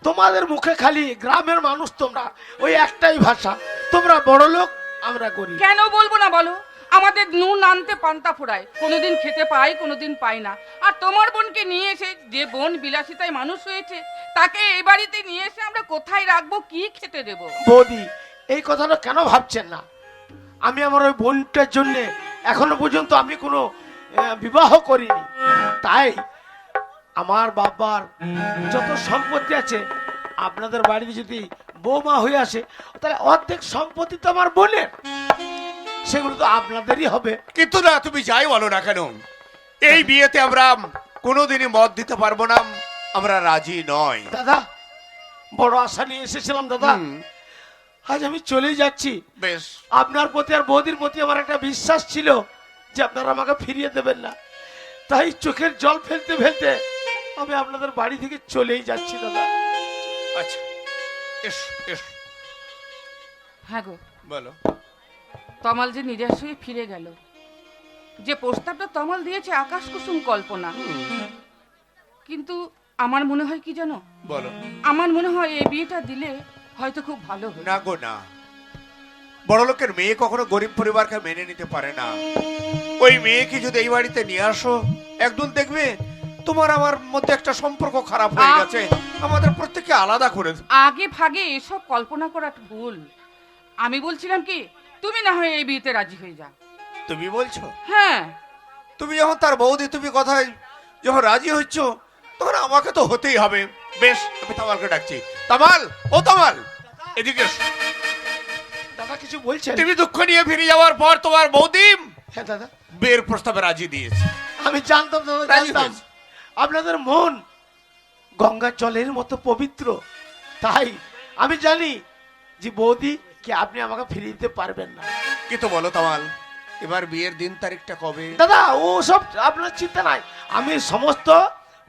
S4: তোমাদের মুখে খালি গ্রামের মানুষ, তোমরা ওই একটাই ভাষা, তোমরা বড় লোক আমরা গরিব।
S6: কেন বলবো না বলো? আমাদের নুন আনতে পান্তা ফোড়ায়, কোনোদিন খেতে পাই কোনোদিন পাই না। আর তোমার বোনকে নিয়ে এসে, যে বোন বিলাসিতায় মানুষ হয়েছে, তাকে এই বাড়িতে নিয়ে এসে আমরা কোথায় রাখবো, কি খেতে দেবো?
S4: বৌদি এই কথাটা কেন ভাবছেন না? আমি আমার ওই বোনটার জন্য এখনো পর্যন্ত আমি কোনো বিবাহ করিনি, তাই আমার বাবার যত সম্পত্তি আছে আপনাদের বাড়িতে যদি বৌমা হয়ে আসে, তাহলে অর্ধেক সম্পত্তি তো আমার বোনের, সেগুলো তো আপনাদেরই হবে।
S5: কিন্তু না, তুমি যাই বলো না কেন, এই বিয়েতে আমরা কোনোদিনই মত দিতে পারবো না, আমরা রাজি নয়।
S4: দাদা বড় আশা নিয়ে এসেছিলাম দাদা,
S5: হুম,
S4: আজ আমি চলেই যাচ্ছি।
S5: বেশ,
S4: আপনার প্রতি আর বৌদির প্রতি আমার একটা বিশ্বাস ছিল যে আপনারা আমাকে ফিরিয়ে দেবেন না, তাই চোখের জল ফেলতে ফেলতে আমি আপনাদের বাড়ি থেকে চলেই যাচ্ছি দাদা।
S5: আচ্ছা, এস এস,
S6: হ্যাঁ গো,
S5: বলো।
S6: তমাল যে নিরাশ হয়ে ফিরে গেল, যে প্রস্তাবটা তমাল দিয়েছে আকাশ কুসুম কল্পনা, কিন্তু আমার মনে হয় কি জানো,
S5: বলো।
S6: আমার মনে হয় এই বিয়েটা দিলে হয়তো খুব ভালো হতো।
S5: না গো না, বড় লোকের মেয়ে কখনো গরিব পরিবারকে মেনে নিতে পারে না। ওই মেয়েকে যদি এই বাড়িতে নিয়ে আসো, একদিন দেখবে তোমার আমার মধ্যে একটা সম্পর্ক খারাপ হয়ে গেছে, আমাদের প্রত্যেককে আলাদা করে দেবে।
S6: আগে ভাগে এসব কল্পনা করা ভুল। আমি বলছিলাম কি, তুমি না হয় এই বিয়েতে রাজি হয়ে যাও।
S5: তুমি বলছো?
S6: হ্যাঁ,
S5: তুমি যখন তার বৌদি, তুমি কথায় যখন রাজি হচ্ছ, তখন আমাকে তো হতেই হবে। বেশ, আমি তামালকে ডাকছি। তামাল, ও তামাল, এদিকে এসো।
S4: দাদা কিছু বলছেন?
S5: তুমি দুঃখ নিয়ে ফিরে যাওয়ার পর তোমার বৌদি
S4: হ্যাঁ দাদা।
S5: বিয়ের প্রস্তাবে রাজি দিয়েছে।
S4: আমি জানতাম দাদা,
S5: রাজি
S4: জানতাম
S5: হয়েছে।
S4: আপনাদের মন গঙ্গা জলের মতো পবিত্র, তাই আমি জানি যে বৌদি কি আপনি আমাকে ফিরিয়ে দিতে পারবেন না।
S5: কিন্তু বলো তামাল, এবার বিয়ের দিন তারিখটা কবে?
S4: দাদা ও সব আপনার চিন্তা নাই, আমি সমস্ত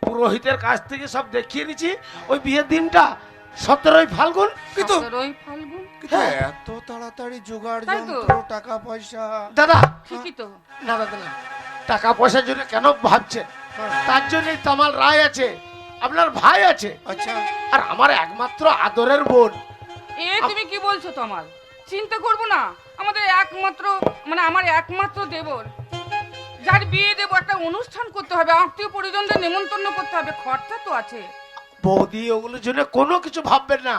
S4: পুরোহিতের কাছ থেকে সব দেখিয়ে নিচ্ছি। ওই বিয়ের দিনটা 17ই ফাল্গুন।
S5: কিন্তু
S6: 17ই ফাল্গুন।
S5: হ্যাঁ, এত তাড়াতাড়ি জোগাড়
S6: তাই তো।
S5: যন্ত্র, টাকা পয়সা।
S4: দাদা
S6: ঠিকই তো।
S4: না দাদা না, টাকা পয়সার জন্য কেন ভাবছেন? তার জন্যই তামাল রায় আছে, আপনার ভাই আছে,
S5: আচ্ছা,
S4: আর আমার একমাত্র আদরের বোন।
S6: এ তুমি কি বলছো তোমার? চিন্তা করবো না, আমাদের একমাত্র মানে আমার একমাত্র দেবর, যার বিয়ে দেবো, একটা অনুষ্ঠান করতে হবে, আত্মীয় পরিজনদের নেমন্তন্ন করতে হবে, খরচা তো আছে।
S4: বৌদি ওগুলোর জন্য কোনো কিছু ভাববেন না,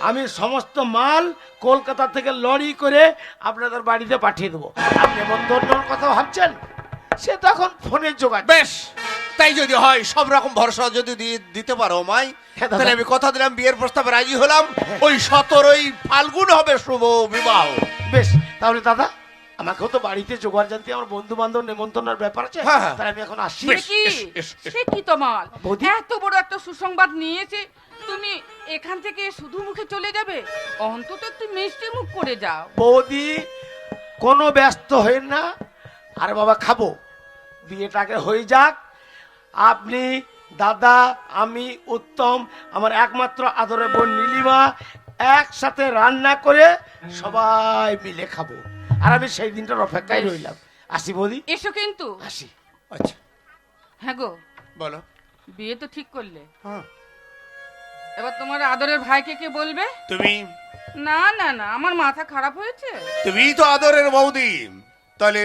S4: আমি সমস্ত মাল কলকাতা থেকে লরি করে আপনাদের বাড়িতে পাঠিয়ে দেবো। আপনি নেমন্তন্নর কথা ভাবছেন, সে তো এখন ফোনের যোগাযোগ।
S5: বেশ, তাই যদি হয়, সব রকম ভরসা যদি দিতে পারো মাই,
S4: হ্যাঁ, দাদা।
S5: তাহলে আমি কথা দিলাম, বিয়ের প্রস্তাবে রাজি হলাম। ওই 17ই ফাল্গুন হবে শুভ বিবাহ।
S4: বেশ, তাহলে দাদা আমাকেও তো বাড়িতে জোগাড় জানতে, আমার বন্ধু বান্ধব নেমন্তন্নের ব্যাপার আছে,
S5: হ্যাঁ, হ্যাঁ।
S4: তাহলে আমি এখন আসছি।
S6: সে কি
S5: এসো।
S6: সে কি তোমার
S4: বৌদি?
S6: এত বড় একটা সুসংবাদ নিয়েছে, তুমি এখান থেকে শুধু মুখে চলে যাবে? অন্তত একটু মিষ্টি মুখ করে যাও।
S4: বৌদি কোনো ব্যস্ত হয়ে না, আর বাবা খাবো, বিয়েটাকে হয়ে যাক। আপনি, দাদা, আমি, উত্তম, আমার একমাত্র আদরের বোন নীলিমা একসাথে রান্না করে সবাই মিলে খাবো, আর আমি সেই দিনটার অপেক্ষায় রইলাম। আসি বৌদি,
S6: এসো কিন্তু।
S4: আসি।
S5: আচ্ছা,
S6: হ্যাঁ গো,
S5: বলো।
S6: বিয়ে তো ঠিক করলে,
S5: হ্যাঁ,
S6: এবার তোমার আদরের ভাইকে কে বলবে?
S5: তুমি
S6: না না না, আমার মাথা খারাপ হয়েছে।
S5: তুমিই তো আদরের বৌদি, তাহলে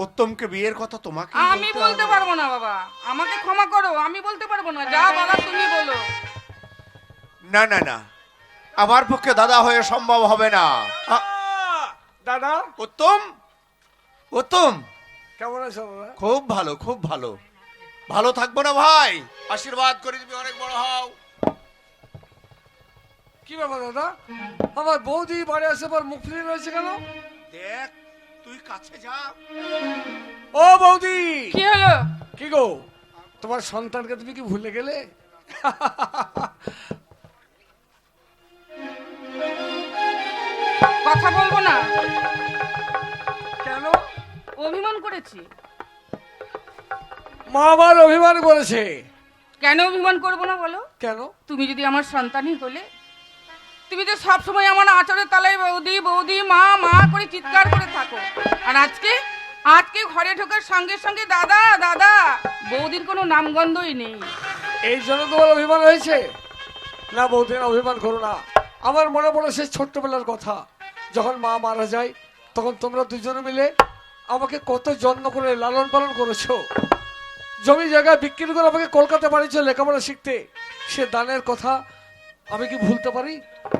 S5: উত্তমকে বিয়ের কথা তোমাকে
S6: আমি বলতে পারবো না বাবা, আমাকে ক্ষমা করো, আমি বলতে পারবো না, যা বলার তুমি বলো।
S5: না না না, আমার পক্ষে দাদা হয়ে সম্ভব হবে না।
S2: দাদা
S5: উত্তম, উত্তম,
S2: কেমন আছো দাদা?
S5: খুব ভালো, খুব ভালো। ভালো থাকবো না ভাই, আশীর্বাদ করে দিবি, অনেক বড় হও।
S2: কি ব্যাপার দাদা, আমার বৌদি বাড়ি আসে পর মুখ ফিরে রয়েছে কেন?
S5: দেখ, তুই কাছে যা।
S2: ও বৌদি,
S6: কি হলো?
S2: কি গো, তোমার সন্তানকে তুমি কি ভুলে গেলে?
S6: কথা বলবো না,
S2: কেন?
S6: অভিমান করেছি।
S2: মা আমার অভিমান করেছে।
S6: কেন অভিমান করবো না বলো?
S2: কেন?
S6: তুমি যদি আমার সন্তানই হলে, তুমি তো সবসময় আমার আঁচড়ের তলায় বৌদি বৌদি মা মা করে চিৎকার করে থাকো, আর আজকে আজকে ঘরে ঢোকার সঙ্গে সঙ্গে দাদা দাদা, বৌদির কোনো নামগন্ধই নেই।
S2: এই জন্য তোমার অভিমান হয়েছে? না বৌদি, অভিমান করো না। আমার মনে পড়ে সেই ছোট্টবেলার কথা, যখন মা মারা যায়, তখন তোমরা দুজনে মিলে আমাকে কত যত্ন করে লালন পালন করেছো। জমি জায়গা বিক্রি করে আমাকে কলকাতা পাঠিয়েছো লেখাপড়া শিখতে। সে দানের কথা আমি কি ভুলতে পারি?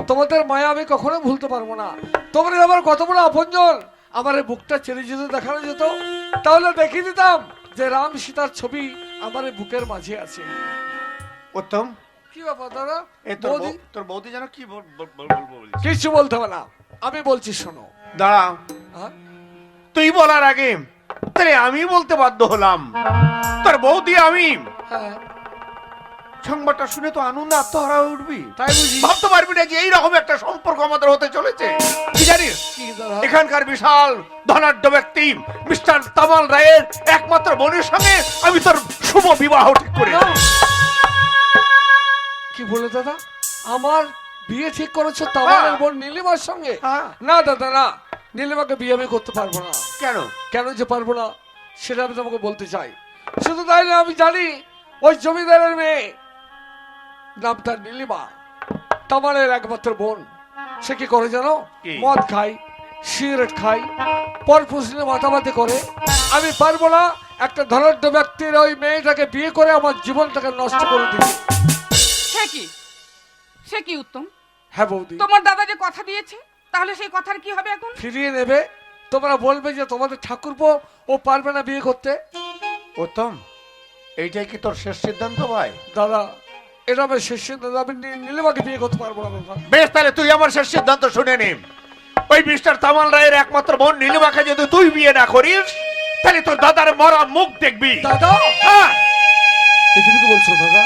S2: তোমাদের মায়া আমি কখনো ভুলতে পারবো না। তোমরা আমার কত বড় আপনজন। আমার এই বুকটা ছেড়ে যেতে দেখানো যেত, তাহলে দেখিয়ে দিতাম যে রাম সীতার ছবি আমার এই বুকের মাঝে আছে।
S5: উত্তম,
S2: কি ব্যাপার দাদা?
S5: এ
S2: বৌদি
S5: তোর বৌদি যেন কি বলবো বলিস।
S2: কিছু বলতে হবে না, আমি বলছি শোনো।
S5: দাঁড়া,
S2: হ্যাঁ?
S5: তুই বলার আগে তাহলে আমি বলতে বাধ্য হলাম। তোর বৌদি আমি,
S2: হ্যাঁ,
S5: সংবাদটা শুনে তো আনন্দ আত্মহারা হয়ে উঠবি।
S2: তাই বুঝি?
S5: ভাবতে পারবি না যে এইরকম একটা সম্পর্ক আমাদের হতে চলেছে। কি জানিস,
S2: কি দাদা?
S5: এখানকার বিশাল ধনাঢ্য ব্যক্তি মিস্টার তামাল রায়ের একমাত্র বোনের সঙ্গে আমি তোর শুভ বিবাহ ঠিক করি।
S2: কি বলে দাদা, আমার বিয়ে ঠিক করেছো তামালের
S5: হ্যাঁ।
S2: বোন নীলিমার সঙ্গে?
S5: হ্যাঁ।
S2: না দাদা না, নীলিমাকে বিয়ে আমি করতে পারবো না।
S5: কেন?
S2: কেন যে পারবো না সেটা আমি তোমাকে বলতে চাই। শুধু তাই না, আমি জানি ওই জমিদারের মেয়ে, নাম তার নীলিমা, তামালের একমাত্র বোন। সে কি করে জানো?
S5: কি?
S2: মদ খায়, সিগারেট খায়, পরপুরুষে মাতামাতি করে। আমি পারবো না একটা ধনাঢ্য ব্যক্তির ওই মেয়েটাকে বিয়ে করে আমার জীবনটাকে নষ্ট করে দিবে।
S6: সে কি, সে কি উত্তম?
S2: হ্যাঁ বৌদি,
S6: তোমার দাদা যে কথা দিয়েছে, তাহলে সেই কথার কি হবে এখন?
S2: ফিরিয়ে নেবে। তোমরা বলবে যে তোমাদের ঠাকুরপো ও পারবে না বিয়ে করতে।
S5: উত্তম, এইটাই কি তোর শেষ সিদ্ধান্ত ভাই?
S2: দাদা, এটা আমি শেষ সিদ্ধান্ত, আমি নীলিমাকে বিয়ে করতে পারবো না বাবা।
S5: বেশ, তাহলে তুই আমার শেষ সিদ্ধান্ত শুনে নে। ওই মিস্টার তামাল রায়ের একমাত্র বোন নীলিমাকে যদি তুই বিয়ে না করিস, তাহলে তোর দাদার মরা মুখ দেখবি।
S7: দাদা
S5: হ্যাঁ,
S7: এ তুমি কি বলছো দাদা?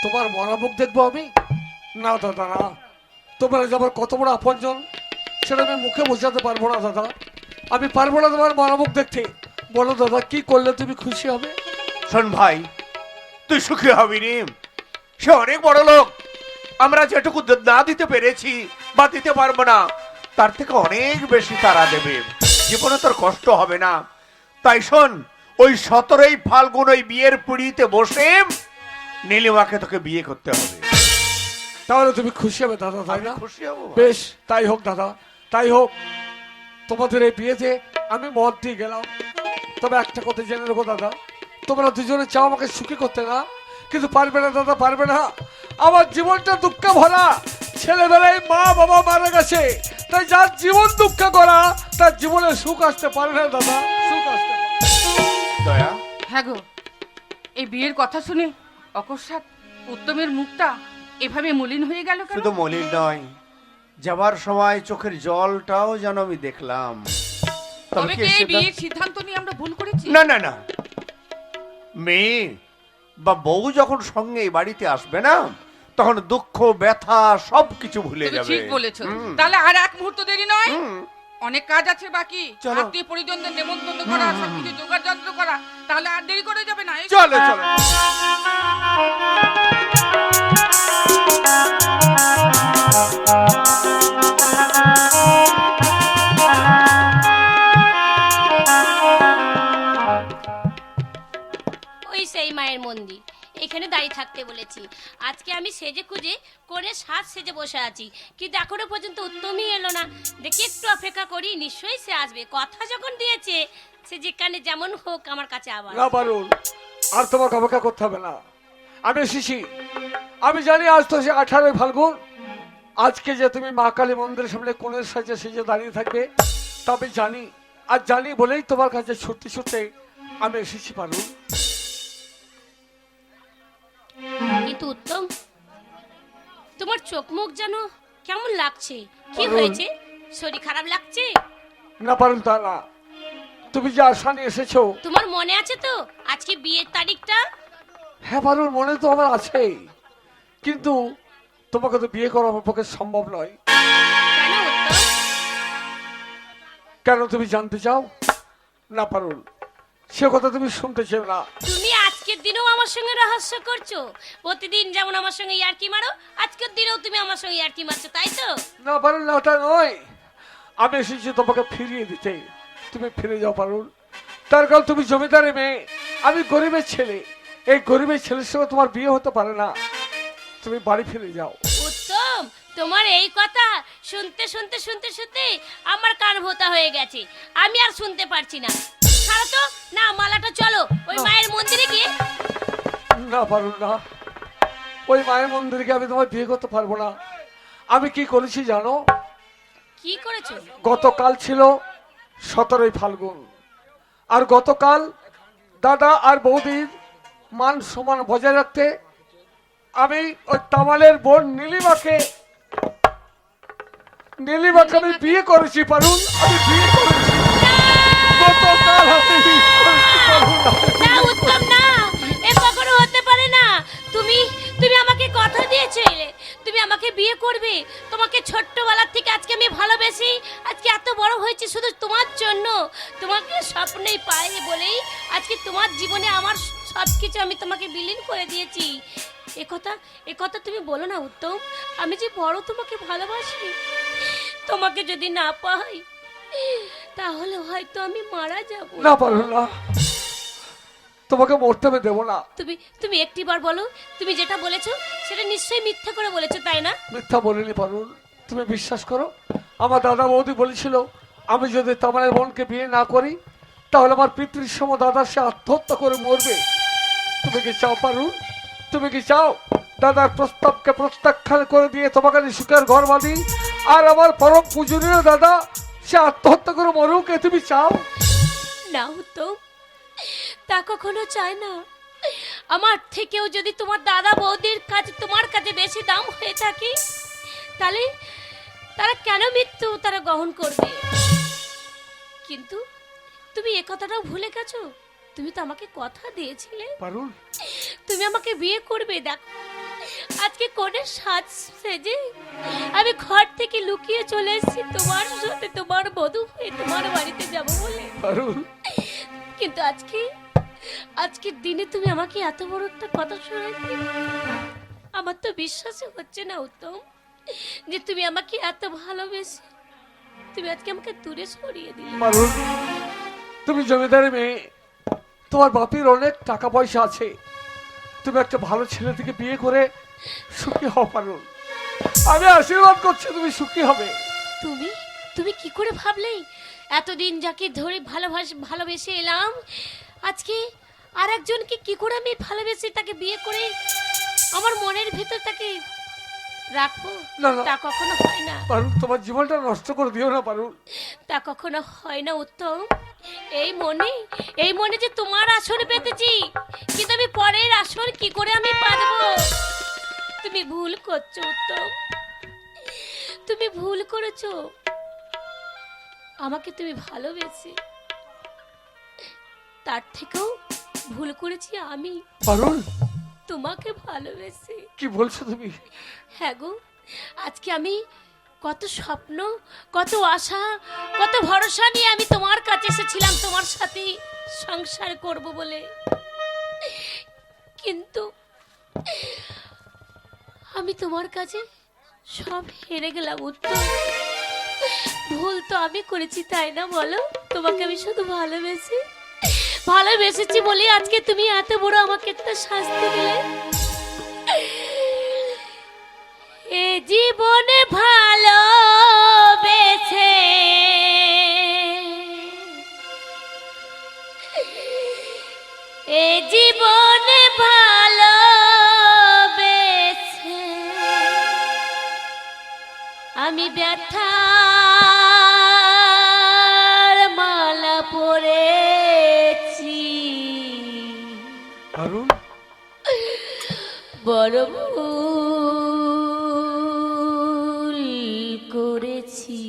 S7: তোমার মরা মুখ দেখবো আমি? না দাদা না, তোমরা যে আমার কত বড় আপনজন সেটা আমি মুখে বোঝাতে পারবো না দাদা। আমি পারবো না তোমার মরা মুখ দেখতে। বলো দাদা, কি করলে তুমি খুশি হবে?
S5: শোন ভাই, তুই সুখী হবি নি। সে অনেক বড় লোক, আমরা যেটুকু না দিতে পেরেছি বা দিতে পারবো না, তার থেকে অনেক বেশি তারা দেবে। জীবনে তোর কষ্ট হবে না। তাই শোন, ওই 17ই ফাল্গুন ওই বিয়ের পিড়িতে বসে নীলিমাকে তোকে বিয়ে করতে হবে।
S7: তাহলে তুমি খুশি হবে দাদা, তাই না?
S5: খুশি হবো।
S7: বেশ, তাই হোক দাদা, তাই হোক। তোমাদের এই বিয়েতে আমি মত দিয়ে গেলাম। তবে একটা কথা জেনে রাখো দাদা, তোমরা দুজনে চাও আমাকে সুখী করতে না, কিন্তু পারবে না দাদা, পারবে না। আমার জীবনটা দুঃখে ভরা। ছেলেবেলায় মা বাবা মারা গেছে, তাই যার জীবন দুঃখ করা তার জীবনে সুখ আসতে পারে না দাদা, সুখ আসতে পারে না।
S5: দয়া,
S6: হ্যাঁ গো, এই বিয়ের কথা শুনে অকস্মাৎ উত্তমের মুখটা এভাবে মলিন হয়ে গেল কেন?
S5: শুধু মলিন নয়, যাবার সময় চোখের জলটাও যেন আমি দেখলাম।
S6: তবে কি এই
S5: সেটা-
S6: বিয়ের সিদ্ধান্ত নিয়ে আমরা ভুল করেছি?
S5: না না না, মেয়ে বা বউ যখন সঙ্গে এই বাড়িতে আসবে না, তখন দুঃখ ব্যথা সবকিছু ভুলে
S6: তুমি
S5: যাবে।
S6: ঠিক বলেছো।
S5: হুম।
S6: তাহলে আর এক মুহূর্ত দেরি নয়,
S5: হুম।
S6: অনেক কাজ আছে বাকি।
S5: চলো।
S6: আত্মীয় পরিজনদের নেমন্তন্ন করা, সবকিছু জোগাড় যন্ত্র করা, তাহলে আর দেরি করে যাবে না। এসো।
S5: চলো চলো।
S3: ওই সেই মায়ের মন্দির, এখানে দাঁড়িয়ে থাকতে বলেছি। আজকে আমি সেজে খুঁজে করে সাজ সেজে বসে আছি, কিন্তু এখনো পর্যন্ত উত্তমই এলো না। দেখি একটু অপেক্ষা করি, নিশ্চয়ই সে আসবে। কথা যখন দিয়েছে, সে যেখানে যেমন হোক আমার কাছে আবার।
S7: না পারুল, আর তোমাকে অপেক্ষা করতে হবে না। আমি এসেছি। আমি জানি আজ তো সে 18ই ফাল্গুন। আজকে যে তুমি মা কালী মন্দিরের সামনে কোণের সাজে সেজে দাঁড়িয়ে থাকবে, তবে জানি। আর জানি বলেই তোমার কাছে ছুটতে ছুটতে আমি এসেছি পারুল।
S3: কিন্তু উত্তম, তোমার চোখ মুখ যেন কেমন লাগছে? কি
S7: পারুল।
S3: হয়েছে? শরীর খারাপ লাগছে?
S7: না পারুল, তা না। তুমি যে আশা নিয়ে এসেছো,
S3: তোমার মনে আছে তো আজকে বিয়ের তারিখটা?
S7: হ্যাঁ পারুল, মনে তো আমার আছে, কিন্তু তোমাকে তো বিয়ে করা আমার পক্ষে সম্ভব নয়।
S3: কেন উত্তম?
S7: কেন তুমি জানতে চাও? না পারুল, সে কথা তুমি শুনতে চাও না।
S3: তুমি আজকের দিনেও আমার সঙ্গে রহস্য করছো? প্রতিদিন যেমন আমার সঙ্গে ইয়ার্কি মারো, আজকের দিনেও তুমি আমার সঙ্গে ইয়ার্কি মারছো, তাই তো?
S7: না পারুল, না, ওটা নয়। আমি এসেছি তোমাকে ফিরিয়ে দিতে। তুমি ফিরে যাও পারুল। তার কারণ তুমি জমিদারের মেয়ে, আমি গরিবের ছেলে। এই গরিবের ছেলের সঙ্গে তোমার বিয়ে হতে পারে না। তুমি বাড়ি ফিরে যাও।
S3: উত্তম, তোমার এই কথা শুনতে শুনতে শুনতে শুনতে আমার কান ভোতা হয়ে গেছে। আমি আর শুনতে পারছি না। ছাড়ো তো না, মালাটা চলো ওই মায়ের মন্দিরে গিয়ে।
S7: না পারুল না, ওই মায়ের মন্দিরকে আমি তোমার বিয়ে করতে পারবো না। আমি কি করেছি জানো?
S3: কি করেছো?
S7: গতকাল ছিল 17ই ফাল্গুন, আর গতকাল দাদা আর বৌদির মান সম্মান বজায় রাখতে আমি ওই তামালের বোন নীলিমাকে আমি বিয়ে করেছি পারুল। আমি বিয়ে করেছি গতকাল, আমি বিয়ে করেছি পারুল।
S3: না উত্তম, না, এ কখনো হতে পারে না। তুমি তুমি আমাকে কথা দিয়েছিলে, তুমি আমাকে বিয়ে করবে। তোমাকে ছোট্টবেলার থেকে আজকে আমি ভালোবেসি, আজকে এত বড় হয়েছে শুধু তোমার জন্য। তোমাকে স্বপ্নে পাই বলেই আজকে তোমার জীবনে আমার সবকিছু আমি তোমাকে বিলীন করে দিয়েছি। একথা তুমি বলো না উত্তম। আমি যে বড় তোমাকে ভালোবাসি, তোমাকে যদি না পাই তাহলে হয়তো আমি মারা যাব।
S7: না পারুল না, তোমাকে মরতে আমি দেবো না।
S3: তুমি একটিবার বলো, তুমি যেটা বলেছো সেটা নিশ্চয়ই মিথ্যা করে বলেছো, তাই না?
S7: মিথ্যা বলিনি পারুল, তুমি বিশ্বাস করো। আমার দাদা বৌদি বলেছিল আমি যদি তামালের বোনকে বিয়ে না করি তাহলে আমার পিতৃর সম দাদা সে আত্মহত্যা করে মরবে। তুমি কি চাও পারুল? তুমি কি চাও দাদার প্রস্তাবকে প্রত্যাখ্যান করে দিয়ে তোমাকে আমি সুখের ঘর বাঁধি, আর আমার পরম পূজনীয় দাদা সে আত্মহত্যা করে মরুক? এ তুমি চাও?
S3: না উত্তম, তা কখনো চায় না। আমার থেকেও যদি তোমার দাদা বৌদির কাছে তোমার কাছে বেশি দাম হয়ে থাকে, তাহলে তারা কেন মৃত্যু তারা গ্রহণ করবে? কিন্তু তুমি এ কথাটাও ভুলে গেছো? তুমি তো আমাকে কথা দিয়েছিলে
S7: পারুল,
S3: তুমি আমাকে বিয়ে করবে। দেখো আজকে কোণে সাজ সেজে আমি ঘর থেকে লুকিয়ে চলে এসেছি তোমার সাথে, তোমার বধূ হয়ে তোমার বাড়িতে যাব বলে।
S7: পারুল,
S3: কিন্তু আজকের দিনে তুমি আমাকে এত বড় একটা কথা শোনাচ্ছি, আমার তো বিশ্বাসই হচ্ছে না উত্তম, যে তুমি আমাকে এত ভালোবেসে তুমি আজকে আমাকে দূরে সরিয়ে দিলে।
S7: পারুল, তুমি জমিদারের মেয়ে, তোমার বাপের অনেক টাকা পয়সা আছে, তুমি একটা ভালো ছেলে থেকে বিয়ে করে সুখী হও পারুল। আমি আশীর্বাদ করছি তুমি সুখী হবে।
S3: তুমি তুমি কি করে ভাবলে এতদিন যাকে ধরে ভালোবেসে এলাম, আজকে আর একজনকে কি করে আমি ভালোবেসে তাকে বিয়ে করে আমার মনের ভিতর তাকে রাখবো?
S7: না, না।
S3: তা কখনো হয় না
S7: পারুল, তোমার জীবনটা নষ্ট করে দিও না পারুল।
S3: তা কখনো হয় না উত্তম। এই মনে যে তোমার আসন পেতেছি, কিন্তু আমি পরের আসন কি করে আমি পাবো? তুমি ভুল করছো উত্তম, তুমি ভুল করেছো। আমাকে তুমি ভালোবেসে, তার থেকেও ভুল করেছি আমি
S7: পারুল,
S3: তোমাকে ভালোবেসে।
S7: কি বলছো তুমি?
S3: হ্যাঁ গো, আজকে আমি কত স্বপ্ন, কত আশা, কত ভরসা নিয়ে আমি তোমার কাছে এসেছিলাম তোমার সাথে সংসার করব বলে, কিন্তু আমি তোমার কাছে সব হেরে গেলাম উত্তম। ভুল তো আমি করেছি, তাই না বলো? তোমাকে আমি শুধু ভালোবেসেছি বলে আজকে তুমি এত বড় আমাকে একটা শাস্তি দিলে। এ জীবনে ভালোবেসে এ জীবনে ভালোবেসে আমি ব্যথার মালা পরেছি,
S7: পারুল,
S3: বড় ভুল করেছি।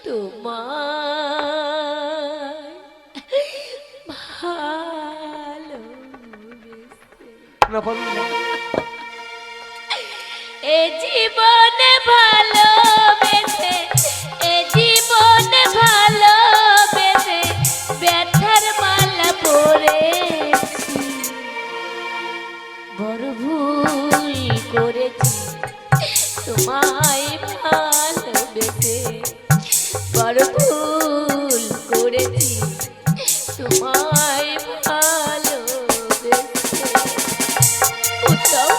S3: তোমার ভালোবেসে
S7: না পারুল, না।
S3: এ জীবনে ভালোবেসে এ জীবনে ভালোবেসে ব্যথার মালা পরেছি, বড় ভুল করেছি তোমায় ভালোবেসে, বড় ভুল করেছি তোমায় ভালোবেসে। উত্তম,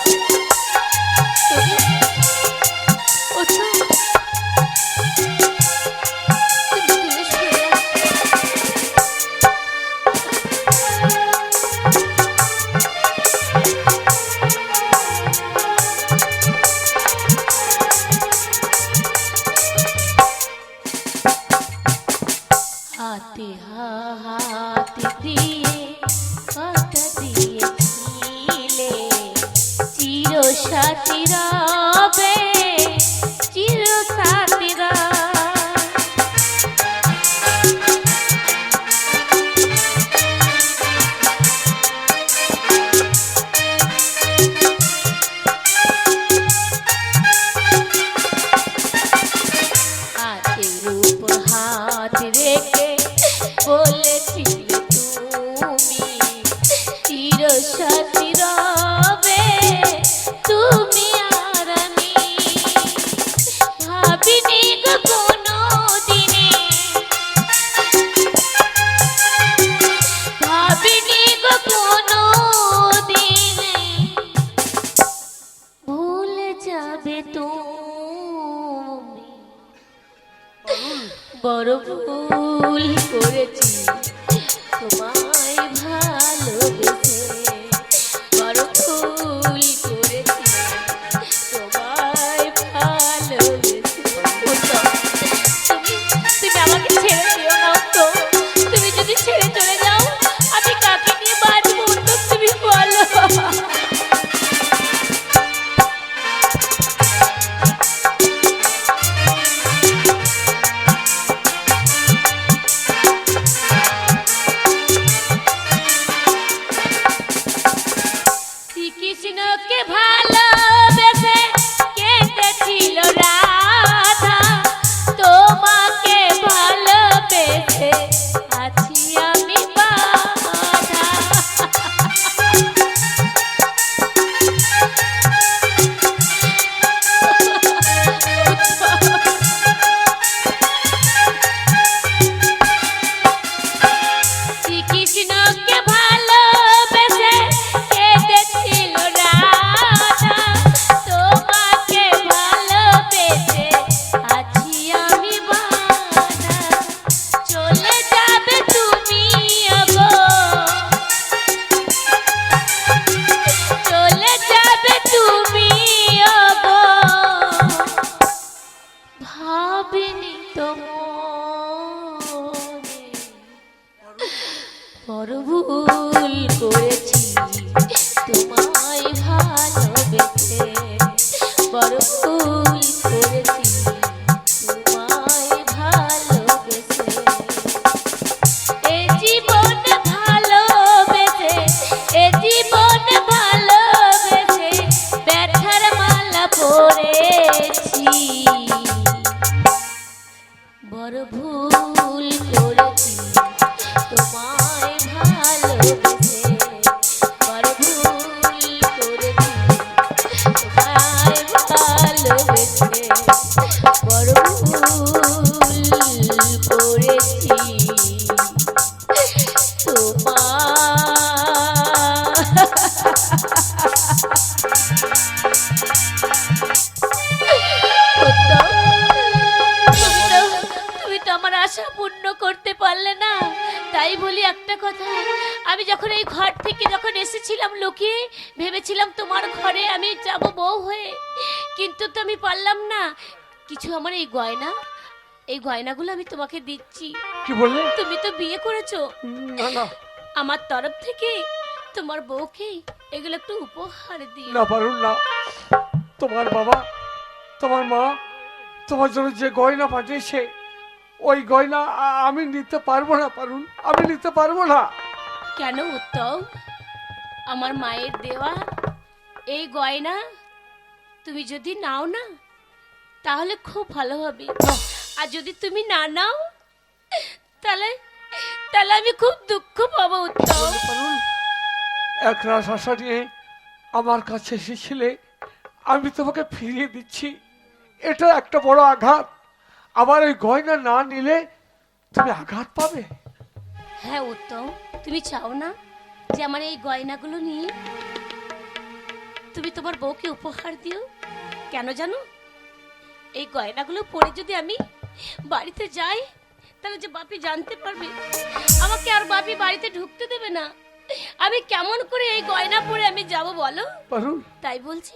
S3: তুমি উত্তম, তুমি দূরে সরে আসো। হাতে হাত দিয়ে কথা দিয়েছিলে চির সাথী রবে, চির সাথী হাতের উপর হাত রেখে বলেছিলে তুমি চির সাথী রবে, তুমি আর আমি। ভাবিনি গো কোনো দিনে, ভাবিনি গো কোনো দিনে ভুলে যাবে তুমি, বড় ভুল করেছি তোমায় ভালোবেসে, বড় ভুল করেছি তোমায় ভালোবেসে। তুমি আমাকে ছেড়ে দিও না তো, তুমি যদি ছেড়ে চলে যাও আমি কাকে নিয়ে বাঁচবো তো তুমি বলো। ভাবিনি তো মনে, বড় ভুল করেছি তোমায় ভালোবেসে, বড় ভুল করেছি তোমায় ভালোবেসে, এ জীবন ভালোবেসে, এ জীবন ভালোবেসে ব্যথার মালা পরেছি, বড় ভুল করেছি তোমায় ভালোবেসে, বড় ভুল করেছি তোমায় ভালোবেসে, বড় ভুল করেছি তুমি তো আমার আশা পূর্ণ করতে পারলে না। তাই বলি একটা কথা, আমি যখন এই ঘর থেকে যখন এসেছিলাম লুকিয়ে, ভেবেছিলাম তোমার ঘরে আমি যাব বউ হয়ে, কিন্তু তো আমি পারলাম না। কিছু আমার এই গয়না, এই গয়নাগুলো আমি তোমাকে দিচ্ছি।
S7: কি বললে?
S3: তুমি তো বিয়ে করেছো,
S7: না না
S3: আমার তরফ থেকে তোমার বউকে এগুলো একটু উপহার দিও।
S7: না পারুন না, তোমার বাবা তোমার মা তোমার জন্য যে গয়না পাঠিয়েছে ওই গয়না আমি নিতে পারবো না পারুন, আমি নিতে পারবো না।
S3: কেন উত্তম? আমার মায়ের দেওয়া এই গয়না তুমি যদি নাও না তাহলে খুব ভালো হবে, আর যদি তুমি না নাও তাহলে তাহলে আমি খুব দুঃখ পাবো উত্তম।
S7: পারুন, এক রাত আশা নিয়ে আমার কাছে এসেছিলে, আমি তোমাকে ফিরিয়ে দিচ্ছি, এটা একটা বড় আঘাত। আবার ওই গয়না না নিলে তুমি আঘাত পাবে।
S3: হ্যাঁ উত্তম, তুমি চাও না যে আমার এই গয়নাগুলো নিয়ে তুমি তোমার বউকে উপহার দিও? কেন জানো? এই গয়নাগুলো পরে যদি আমি বাড়িতে যাই তাহলে যে বাপি জানতে পারবে, আমাকে আর বাপি বাড়িতে ঢুকতে দেবে না। আমি কেমন করে এই গয়না পরে আমি যাব বলো?
S7: পারুন,
S3: তাই বলছি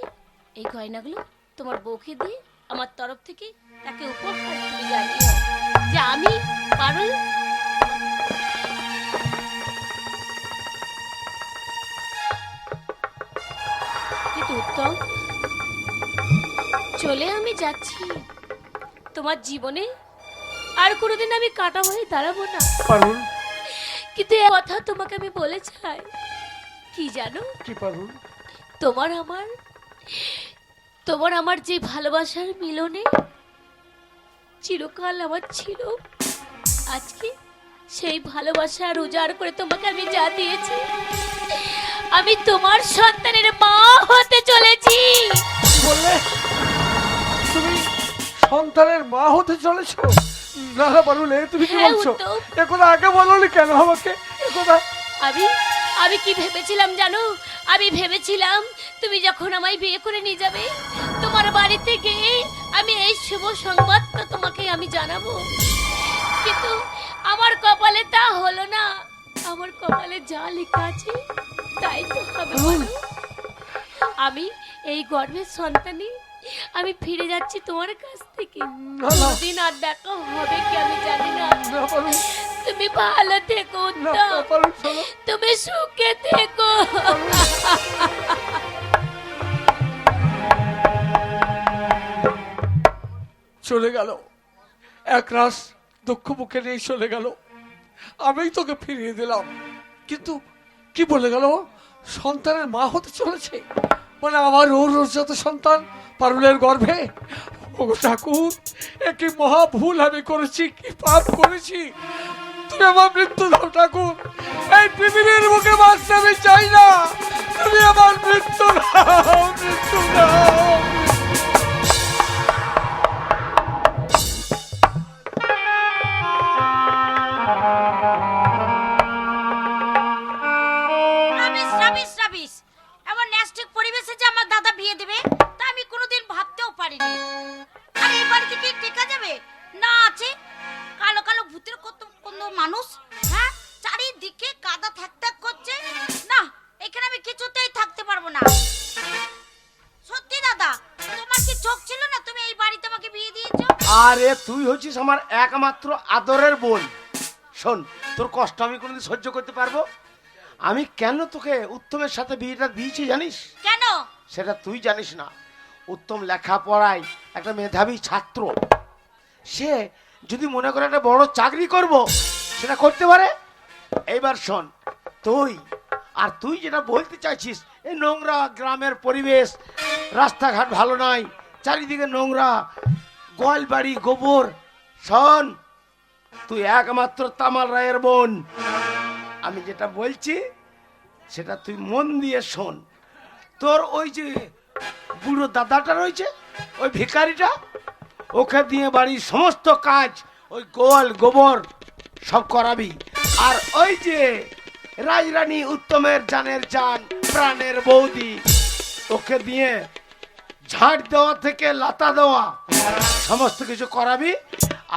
S3: এই গয়নাগুলো তোমার বউকে দিয়ে আমার তরফ থেকে তাকে উপহার তুমি জানিও যে আমি পারুল। কিন্তু উত্তম, চলে আমি যাচ্ছি, তোমার জীবনে আর কোনোদিন আমি কাটা হয়ে দাঁড়াবো না
S7: পারুন।
S3: কিন্তু এই কথা তোমাকে আমি বলে চাই, কি জানো?
S7: কি পারুন?
S3: তোমার আমার যে ভালোবাসার মিলনে চিরকাল আমার ছিল, আজকে সেই ভালোবাসার উজাড় করে তোমাকে আমি যা দিয়েছি, আমি তোমার সন্তানের মা হতে চলেছি।
S7: বললে তুমি সন্তানের মা হতে চলেছো? না না পারুন, তুমি কি
S3: হ্যাঁ,
S7: বলছো?
S3: উত্তম।
S7: এ কথা আগে বলনি কেন আমাকে? এ কথা
S3: আমি কি ভেবেছিলাম জানো? আমি ভেবেছিলাম তুমি যখন আমায় বিয়ে করে নিয়ে যাবে, তোমার বাড়িতে গিয়ে আমি এই শুভ সংবাদটা তোমাকে আমি জানাবো, কিন্তু আমার কপালে তা হলো না। আমার কপালে যা লেখা আছে তাই তো হবে বলো। আমি এই গর্ভের সন্তানই আমি ফিরে যাচ্ছি তোমার কাছ থেকে।
S7: না, না।
S3: দিন আর দেখা হবে কি আমি জানি না।
S7: না পারুন,
S3: তুমি ভালো থেকো
S7: না
S3: উত্তম,
S7: পারুন, শোনো।
S3: তুমি সুখে থেকো।
S7: চলে গেল, এক রাস দুঃখ মুখে নিয়ে চলে গেল, আমি তোকে ফিরিয়ে দিলাম, কিন্তু কি বলে গেল? সন্তানের মা হতে চলেছে, মানে আমার ওর যত সন্তান পারুলের গর্ভে। ও ঠাকুর, একটি মহা ভুল আমি করেছি, কি পাপ করেছি। তুমি আমার মৃত্যু দাও ঠাকুর, এই পৃথিবীর মুখে বাঁচতে আমি চাই না, তুমি আমার মৃত্যু দাও, মৃত্যু দাও।
S3: রাবিশ এমন ন্যাস্টিক পরিবেশে যে আমার দাদা বিয়ে দেবে তা আমি কোনোদিন ভাবতেও পারিনি। আর এই বাড়ি থেকে টেকা যাবে না? আছে কালো কালো ভূতের কত মানুষ, হ্যাঁ, চারিদিকে কাদা থাক করছে। না, এখানে আমি কিছুতেই থাকতে পারবো না। সত্যি দাদা, তোমার কি চোখ ছিল না? তুমি এই বাড়িতে আমাকে বিয়ে দিয়েছো।
S4: আরে তুই হচ্ছিস আমার একমাত্র আদরের বোন। শোন, তোর কষ্ট আমি কোনোদিন সহ্য করতে পারবো? আমি কেন তোকে উত্তমের সাথে বিয়েটা দিয়েছি জানিস?
S3: কেন?
S4: সেটা তুই জানিস না। উত্তম লেখাপড়ায় একটা মেধাবী ছাত্র। সে যদি মনে করে একটা বড় চাকরি করব, সেটা করতে পারে। এইবার শোন, তুই যেটা বলতে চাইছিস, এই নোংরা গ্রামের পরিবেশ, রাস্তাঘাট ভালো নয়, চারিদিকে নোংরা, গোয়াল বাড়ি, গোবর। শোন, তুই একমাত্র তামাল রায়ের বোন। আমি যেটা বলছি সেটা তুই মন দিয়ে শোন। তোর ওই যে বুড়ো দাদাটা রয়েছে, ওই ভিখারিটা, ওকে দিয়ে বাড়ির সমস্ত কাজ, ওই গোয়াল গোবর সব করাবি। আর ওই যে রাজরানী উত্তমের জানের জান, প্রাণের বৌদি, ওকে দিয়ে ঝাড় দেওয়া থেকে লাতা দেওয়া সমস্ত কিছু করাবি।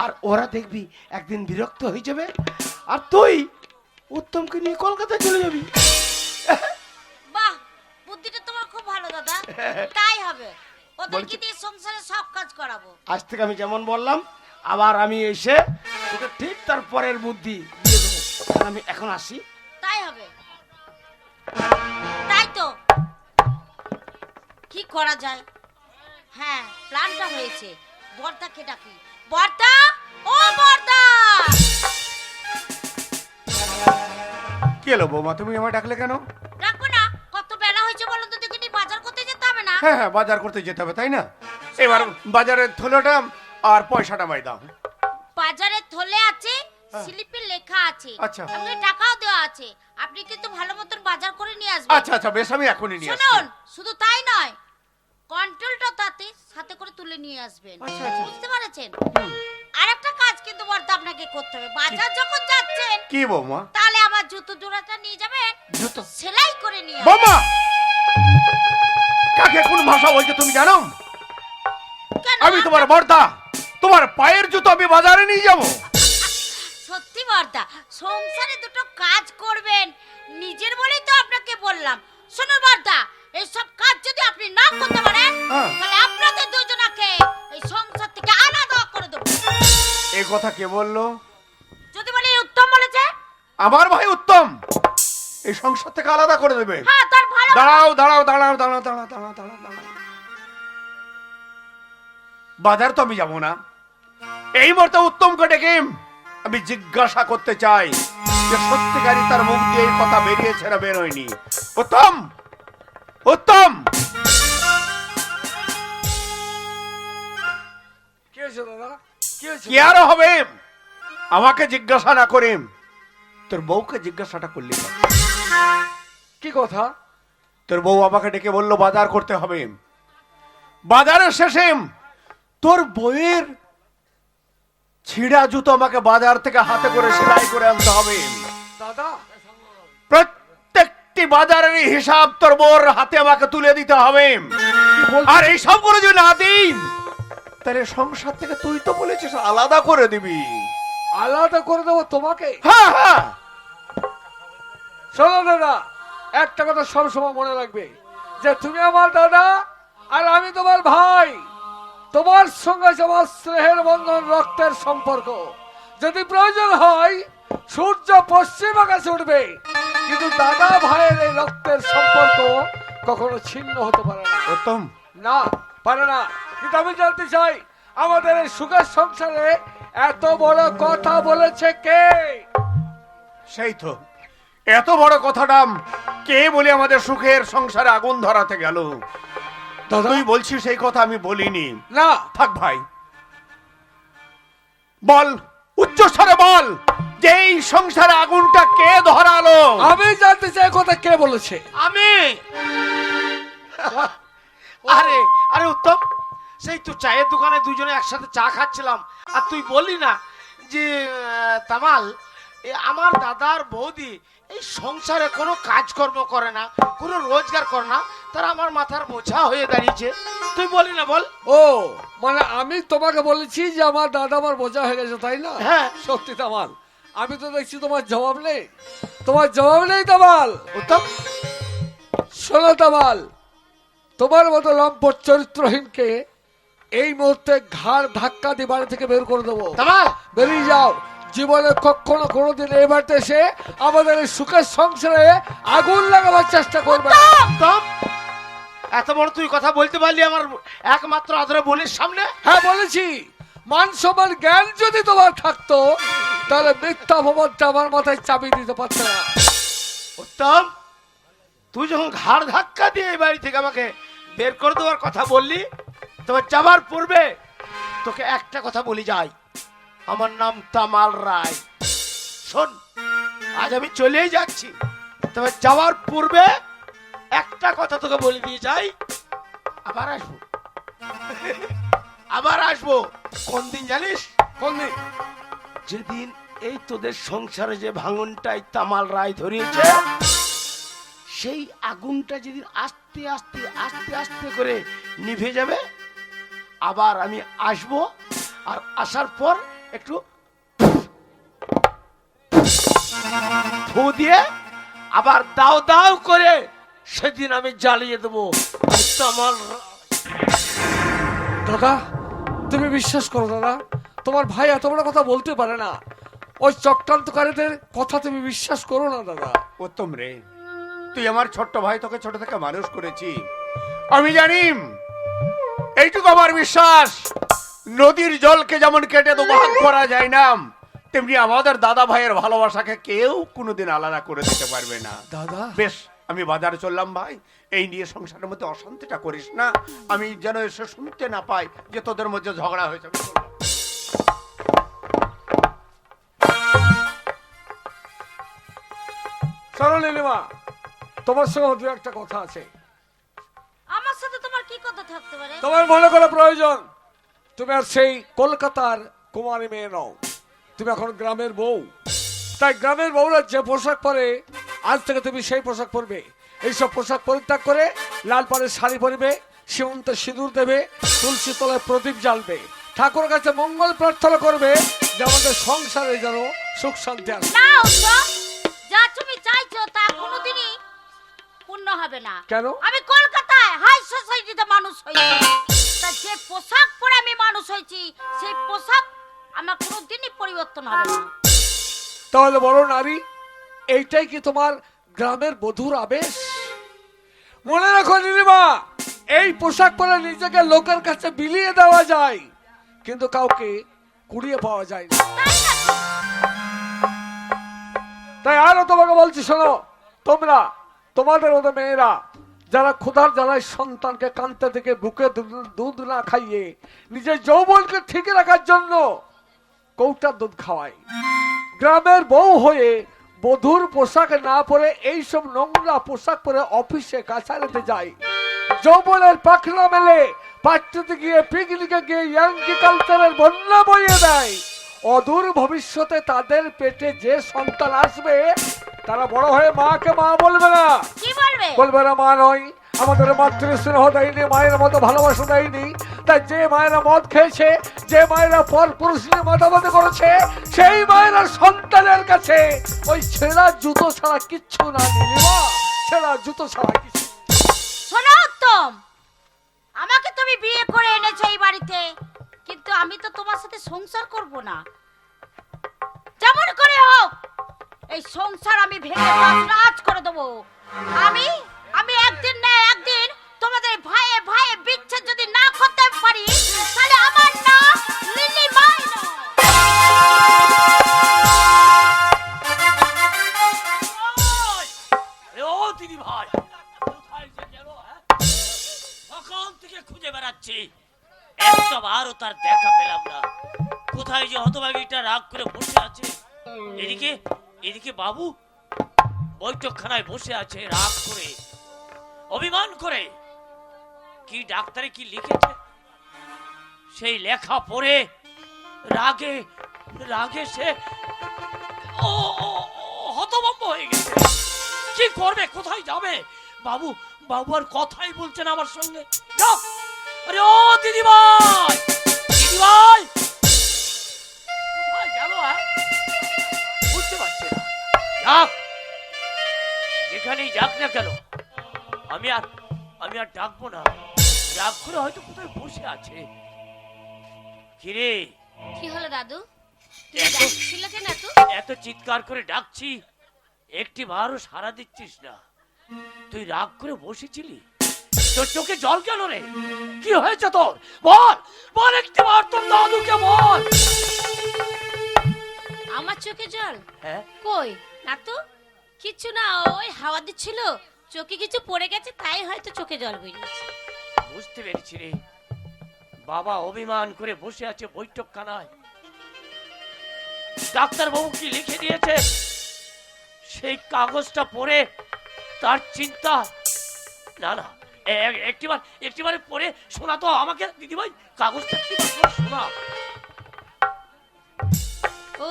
S4: আর ওরা দেখবি একদিন বিরক্ত হয়ে যাবে, আর তুই উত্তমকে নিয়ে কলকাতায় চলে যাবি।
S3: বাহ, বুদ্ধিটা তোমার খুব ভালো দাদা। তাই হবে, ওদেরকে দিয়ে সংসারে সব কাজ করাবো।
S4: আজ থেকে আমি যেমন বললাম, আবার আমি এসে তোকে ঠিক তার পরের বুদ্ধি দিয়ে দেবো। আর আমি এখন আসি।
S3: তাই হবে, তাই তো। কি করা যায়? হ্যাঁ, প্ল্যানটা হয়েছে। বর্দাকে ডাকি। বর্দা, ও বর্দা!
S5: কি হলো বৌমা, তুমি আমায় ডাকলে কেন?
S3: রাখবো না? কত বেলা হয়েছে বলো তো, দেখিনি বাজার করতে যেতে হবে না?
S5: হ্যাঁ হ্যাঁ, বাজার করতে যেতে হবে, তাই না? এবার বাজারের থলেটা আর পয়সাটা মাই দাও।
S3: বাজারে থলে আছে, স্লিপে লেখা আছে,
S5: আচ্ছা।
S3: আপনি টাকাও দেওয়া আছে। আপনি কিন্তু ভালো মতন বাজার করে নিয়ে আসবেন।
S5: আচ্ছা আচ্ছা, বেশ, আমি এখনই নিয়ে আসছি।
S3: শুনুন, শুধু তাই নয়, কন্ট্রোলটা তাতে সাথে করে তুলে নিয়ে আসবেন।
S5: আচ্ছা, আচ্ছা।
S3: বুঝতে পারছেন? আরেকটা কাজ কিন্তু বর্দা আপনাকে করতে হবে। বাজার যখন যাচ্ছেন,
S5: কি বৌমা?
S3: তাহলে আমার জুতো জোড়াটা নিয়ে যাবেন,
S5: জুতো?
S3: সেলাই করে নিয়ে আসবেন।
S5: বৌমা, কাকে কোন ভাষা বলছো তুমি জানো?
S3: কেন?
S5: আমি তোমার বর্দা, তোমার পায়ের জুতো আমি বাজারে নিয়ে যাব?
S3: সত্যি বর্দা, সংসারে দুটো কাজ করবেন, নিজের বলেই তো আপনাকে বললাম। শুনুন বর্দা, এই সব কাজ যদি আপনি না করতে পারেন,
S5: হ্যাঁ।
S3: তাহলে আপনাদের দুজনকে এই সংসার থেকে আলাদা করে দেব।
S5: এই কথা কে বললো?
S3: যদি বলি উত্তম বলেছে।
S5: আমার ভাই উত্তম এই সংসার থেকে আলাদা করে দেবে?
S3: হ্যাঁ, তার ভালো।
S5: দাঁড়াও দাঁড়াও দাঁড়াও দাঁড়াও দাঁড়াও দাঁড়াও দাঁড়াও দাঁড়াও। বাজার তো আমি যাবো না। এই মুহূর্তে উত্তমকে ডেকে আমি জিজ্ঞাসা করতে চাই যে সত্যিকারই তার মুখ দিয়ে এই কথা বেরিয়েছে না বের হয়নি। উত্তম, উত্তম,
S7: কি হয়েছে দাদা? কি হয়েছে?
S5: কি আর হবে? আমাকে জিজ্ঞাসা না করে তোর বউকে জিজ্ঞাসাটা করলি কেন?
S7: কি কথা?
S5: তোর বউ আমাকে ডেকে বললো বাজার করতে হবে। বাজারের শেষে তোর বউয়ের ছিঁড়া জুতো আমাকে বাজার থেকে হাতে করে সেলাই করে আনতে হবে।
S7: দাদা,
S5: প্রত্যেকটি বাজারের হিসাব তোর বউর হাতে আমাকে তুলে দিতে হবে। আর এই সবগুলো যদি না দিই, তাহলে সংসার থেকে তুই তো বলেছিস আলাদা করে দিবি।
S7: আলাদা করে দেবো তোমাকে?
S5: হ্যাঁ হ্যাঁ,
S7: শোনো দাদা, একটা কথা সবসময় মনে রাখবে যে তুমি আমার দাদা আর আমি তোমার ভাই। তোমার সঙ্গে আমার স্নেহের বন্ধন, রক্তের সম্পর্ক। যদি প্রয়োজন হয় সূর্য পশ্চিম আকাশে উঠবে, কিন্তু দাদা ভাইয়ের এই রক্তের সম্পর্ক কখনো ছিন্ন হতে পারে না।
S5: উত্তম,
S7: না, পারে না। কিন্তু আমি জানতে চাই, আমাদের এই সুখের সংসারে এত বড় কথা বলেছে কে?
S5: সেই তো এত বড় কথাটা কে বলে আমাদের সুখের সংসারে আগুন ধরাতে গেল?
S7: দাদা,
S5: তুই বলছিস সেই কথা আমি বলিনি।
S7: না।
S5: থাক ভাই, বল, উচ্চ স্বরে বল, যে এই সংসারে আগুনটা কে ধরালো?
S7: আমি জানতে চাই কথা কে বলেছে।
S4: আমি। আরে আরে উত্তম, সেই তো চায়ের দোকানে দুজনে একসাথে চা খাচ্ছিলাম, আর তুই বললি না যে তামাল, আমার দাদার বৌদি এই সংসারে কোনো কাজকর্ম করে না, কোনো রোজগার করে না, তারা আমার মাথার বোঝা হয়ে দাঁড়িয়েছে। তুই বলি না, বল।
S7: ও, মানে আমি তোমাকে বলেছি যে আমার দাদা আমার বোঝা হয়ে গেছে, তাই না?
S4: হ্যাঁ।
S7: সত্যি তামাল, আমি তো দেখছি তোমার জবাব নেই। তোমার জবাব নেই তামাল।
S4: উত্তম,
S7: শোনো তামাল, তোমার মতো লম্পট চরিত্রহীনকে এই মুহূর্তে ঘাড় ধাক্কা দিয়ে বাড়ি থেকে বের করে দেবো।
S4: তামাল
S7: বেরিয়ে যাও। জীবনে কখনো কোনোদিন এই বাড়িতে এসে আমাদের এই সুখের সংসারে আগুন লাগাবার চেষ্টা করবে না।
S4: উত্তম, এত বড় তুই কথা বলতে পারলি আমার একমাত্র আদরে বোনের সামনে?
S7: হ্যাঁ বলেছি, মান সম্মান জ্ঞান যদি তোমার থাকতো তাহলে মিথ্যা ভবনটা আমার মাথায় চাবি দিতে পারছে না।
S4: উত্তম, তুই যখন ঘাড় ধাক্কা দিয়ে এই বাড়ি থেকে আমাকে বের করে দেওয়ার কথা বললি, তবে যাবার পূর্বে তোকে একটা কথা বলি যাই, আমার নাম তামাল রায়। শোন, আজ আমি চলেই যাচ্ছি, তবে যাওয়ার পূর্বে একটা কথা তোকে বলে দিয়ে যাই, আবার আসবো। আবার আসবো। কোন দিন জানিস?
S7: কোন দিন?
S4: যেদিন এই তোদের সংসারে যে ভাঙনটাই তামাল রায় ধরিয়েছে, সেই আগুনটা যেদিন আস্তে আস্তে আস্তে আস্তে করে নিভে যাবে, আবার আমি আসব। আর আসার পর একটু ফু দিয়ে আবার দাও দাও করে সেদিন আমি জ্বালিয়ে দেবো তামাল রায়।
S7: দাদা, তুমি বিশ্বাস করো দাদা, তোমার ভাই এত বড় কথা বলতে পারে না। ওই চক্রান্তকারীদের কথা তুমি বিশ্বাস করো না দাদা।
S5: উত্তম রে, তুই আমার ছোট্ট ভাই, তোকে ছোট থেকে মানুষ করেছি, আমি জানি। এইটুকু আমার বিশ্বাস, নদীর জলকে যেমন কেটে দুভাগ করা যায় না, তেমনি আমাদের দাদা ভাইয়ের ভালোবাসাকে কেউ কোনোদিন আলাদা করে দিতে পারবে না।
S7: দাদা,
S5: বেশ, আমি বাজারে চললাম ভাই। এই নিয়ে সংসারের মধ্যে অশান্তিটা করিস না, আমি যেন এসে শুনতে না পাই যে তোদের মধ্যে ঝগড়া হয়েছে। আমি চললাম।
S7: চলো নীলিমা, তোমার সঙ্গে দু একটা কথা আছে।
S3: আমার সাথে তোমার কি কথা থাকতে পারে?
S7: তোমার মনে করা প্রয়োজন, তুমি আর সেই কলকাতার কুমারী মেয়ে নও, তুমি এখন গ্রামের বউ। তাই গ্রামের বউরা যে পোশাক পরে, আজ থেকে তুমি সেই পোশাক পরবে। এইসব পোশাক পরিত্যাগ করে লাল পাড়ের শাড়ি পরবে, সীমন্তে সিঁদুর দেবে, তুলসী তলায় প্রদীপ জ্বালবে, ঠাকুরের কাছে মঙ্গল প্রার্থনা করবে যে আমাদের সংসারে যেন সুখ শান্তি আসে।
S3: না উত্তম, যা তুমি চাইছো তা কোনোদিনই পূর্ণ হবে না।
S7: কেন?
S3: আমি কলকাতায় হাই সোসাইটিতে মানুষ হয়েছি, তা যে পোশাক পরে আমি মানুষ হয়েছি সেই পোশাক আমার কোনোদিনই পরিবর্তন হবে না।
S7: তাহলে বড় নারী, এইটাই কি তোমার গ্রামের বধূর আবেশ? মনে রাখো নীলিমা, এই পোশাক পরে নিজেকে লোকের কাছে বিলিয়ে দেওয়া যায়, কিন্তু কাউকে কুড়িয়ে পাওয়া যায় না।
S3: তাই না?
S7: তাই আরো তোমাকে বলছি, শোনো, তোমরা তোমাদের মতো মেয়েরা যারা ক্ষুধার জ্বালায় সন্তানকে কাঁদতে থেকে বুকে দুধ না খাইয়ে নিজের যৌবনকে ঠিক রাখার জন্য কৌটার দুধ খাওয়ায়, গ্রামের বউ হয়ে বধুর পোশাক না পরে এইসব নোংরা পোশাক পরে অফিসে কাছারিতে যায়, যৌবনের পাখনা মেলে পার্টিতে গিয়ে পিকনিকে গিয়ে ইয়াঙ্কি কালচারের বন্যা বইয়ে দেয়, অদূর ভবিষ্যতে তাদের পেটে যে সন্তান আসবে তারা বড় হয়ে মাকে মা বলবে না।
S3: কি বলবে?
S7: বলবে না মা নয়, আমাদের মাতৃ স্নেহ দেয়নি, মায়ের মতো ভালোবাসা দেয়নি। তাই যে মায়েরা মদ খেয়েছে, যে মায়েরা পর পুরুষ নিয়ে মাতামাতি করেছে, সেই মায়েরা সন্তানের কাছে ওই ছেঁড়া জুতো ছাড়া কিচ্ছু না। নীলিমা, ছেঁড়া জুতো ছাড়া কিছু।
S3: শোনো উত্তম, আমাকে তুমি বিয়ে করে এনেছো এই বাড়িতে, কিন্তু আমি তো তোমার সাথে সংসার করব না। যেমন করে হোক এই সংসার আমি ভেঙে তছনছ করে দেবো। আমি একদিন না একদিন তোমাদের ভাইয়ে ভাইয়ে বিচ্ছেদ যদি না করতে পারি, তাহলে আমার নাম নীলিমাই নয়।
S1: ও দিদি ভাই, কোথায় যে গেল? সকাল থেকে খুঁজে বেড়াচ্ছি, একটা বারও তার দেখা পেলাম না। কোথায় যে হতভাগীটা রাগ করে বসে আছে। এদিকে বাবু বৈঠকখানায় বসে আছে রাগ করে, অভিমান করে। কি ডাক্তারে কি লিখেছে সেই লেখা পড়ে রাগে রাগে সে হতভম্ব হয়ে গেছে। কি করবে, কোথায় যাবে? বাবু বাবু আর কথাই বলছে না আমার সঙ্গে। যাও, আরে ও দিদি ভাই, দিদি ভাই কোথায় গেল? বুঝতে পারছি না। যাক, যেখানেই যাক না কেন, আমি আর ডাকবো না। রাগ করে হয়তো কোথায় বসে আছে। কিরে
S3: কি হলো দাদু? তুমি
S1: এত-
S3: ডাকছিলে কেন এত?
S1: এত চিৎকার করে ডাকছি, একটি বারও সাড়া দিচ্ছিস না। তুই রাগ করে বসেছিলি, তোর চোখে জল কেন রে? কি হয়েছে তোর? বল বল, একটি বার তোর দাদুকে বল।
S3: আমার চোখে জল?
S1: হ্যাঁ,
S3: কই না তো, কিচ্ছু না, ওই হাওয়া দিচ্ছিল, চোখে কিছু পড়ে গেছে, তাই হয়তো চোখে জল বেরিয়েছে।
S1: বুঝতে পেরেছি রে। বাবা অভিমান করে বসে আছে বৈঠকখানায়, ডাক্তারবাবু কি লিখে দিয়েছে সেই কাগজটা পড়ে তার চিন্তা। না না, একটিবার পড়ে শোনা তো আমাকে দিদিভাই, কাগজটা একটিবার পড়ে শোনা।
S3: ও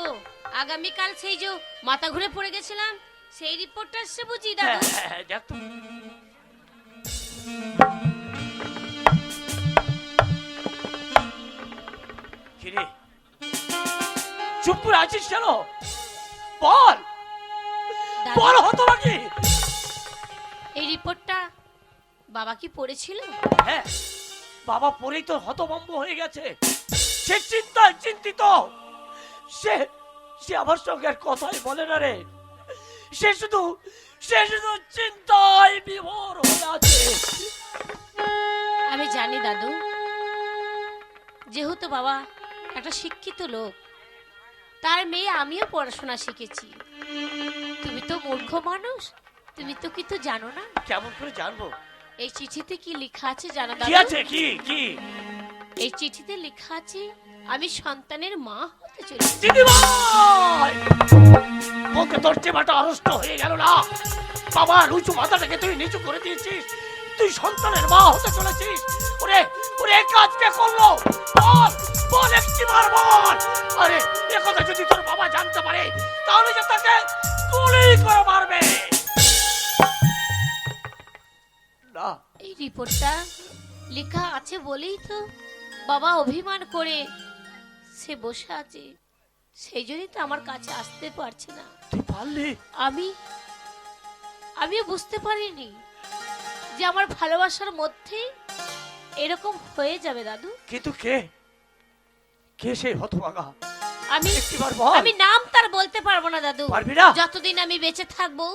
S3: আগামীকাল সেই যে মাথা ঘুরে পড়ে গেছিলাম, সেই রিপোর্টটা এসে বুঝি
S1: হ্যাঁ,
S3: দাদু।
S1: হ্যাঁ, হ্যাঁ, দেখ তো। কিরে চুপ করে আছিস কেন? বল
S3: দাদু,
S1: বল, হতো নাকি?
S3: এই রিপোর্টটা বাবা কি পড়েছিল?
S1: হ্যাঁ, বাবা পরেই তো হতভম্ব হয়ে গেছে। সে চিন্তায় চিন্তিত, সে সে আমার সঙ্গে আর কথাই বলে না রে। সে শুধু চিন্তায় বিভোর হয়ে আছে।
S3: আমি জানি দাদু, যেহেতু বাবা একটা শিক্ষিত লোক, তার মেয়ে আমিও পড়াশোনা শিখেছি। তুমি তো মূর্খ মানুষ, তুমি তো কিছু জানো না।
S1: কেমন করে জানবো?
S3: এই চিঠিতে কি লেখা আছে জানো
S1: কি
S3: দাদু?
S1: আছে? কি কি?
S3: এই চিঠিতে লেখা আছে আমি সন্তানের মা হতে চলেছি।
S1: দিদিভাই, ওকে তোর চেমাটা অরষ্ট হয়ে গেল না? বাবা উঁচু মাথাটাকে তুই নিচু করে দিয়েছিস, তুই সন্তানের মা হতে চলেছিস। ওরে ওরে, এই কাজ কে করলো? বল বল, একটিবার বল। আরে এ কথা যদি তোর বাবা জানতে পারে, তাহলে যে তাকে গুলি করে মারবে। না,
S3: এই রিপোর্টটা লেখা আছে বলেই তো বাবা অভিমান করে সে বসে আছে, সেই জন্যই তো আমার কাছে আসতে পারছে না।
S1: তুই পারলি?
S3: আমিও বুঝতে পারিনি যে আমার ভালোবাসার মধ্যে এরকম হয়ে যাবে দাদু।
S1: কিন্তু কে কে সেই হতভাগা?
S3: আমি
S1: একটিবার বল।
S3: আমি নাম তার বলতে পারবো না দাদু।
S1: পারবি না?
S3: যতদিন আমি বেঁচে থাকবো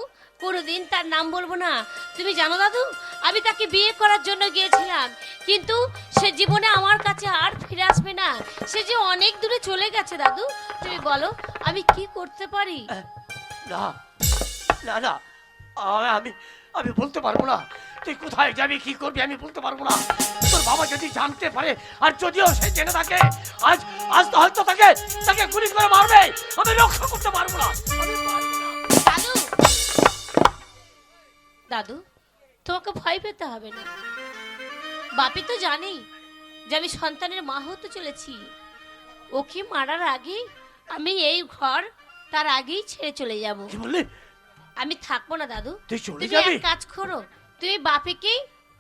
S3: কোনোদিন তার নাম বলবো না। তুমি জানো দাদু, আমি তাকে বিয়ে করার জন্য গিয়েছিলাম, কিন্তু সে জীবনে আমার কাছে আর ফিরে আসবে না। সে যে অনেক দূরে চলে গেছে দাদু। তুমি বলো আমি কি করতে পারি?
S1: না না না, আমি আমি বলতে পারবো না। তুই কোথায় যাবি, কি করবি, আমি বলতে পারবো না। তোর বাবা যদি জানতে পারে, আর যদিও সে জেনে থাকে, আজ আজ তো হয়তো তাকে গুলি করে মারবে। আমি রক্ষা করতে পারবো না, আমি পারবো না।
S3: দাদু, দাদু তোমাকে ভয় পেতে হবে না। বাপি তো জানি যে আমি সন্তানের মা হতে চলেছি। ওকে মারার আগে আমি এই ঘর তার আগেই ছেড়ে চলে যাব।
S1: কি বললি?
S3: আমি থাকবো না দাদু।
S1: তুই চলে
S3: তুমি
S1: যাবি?
S3: এক কাজ করো, তুমি বাপিকে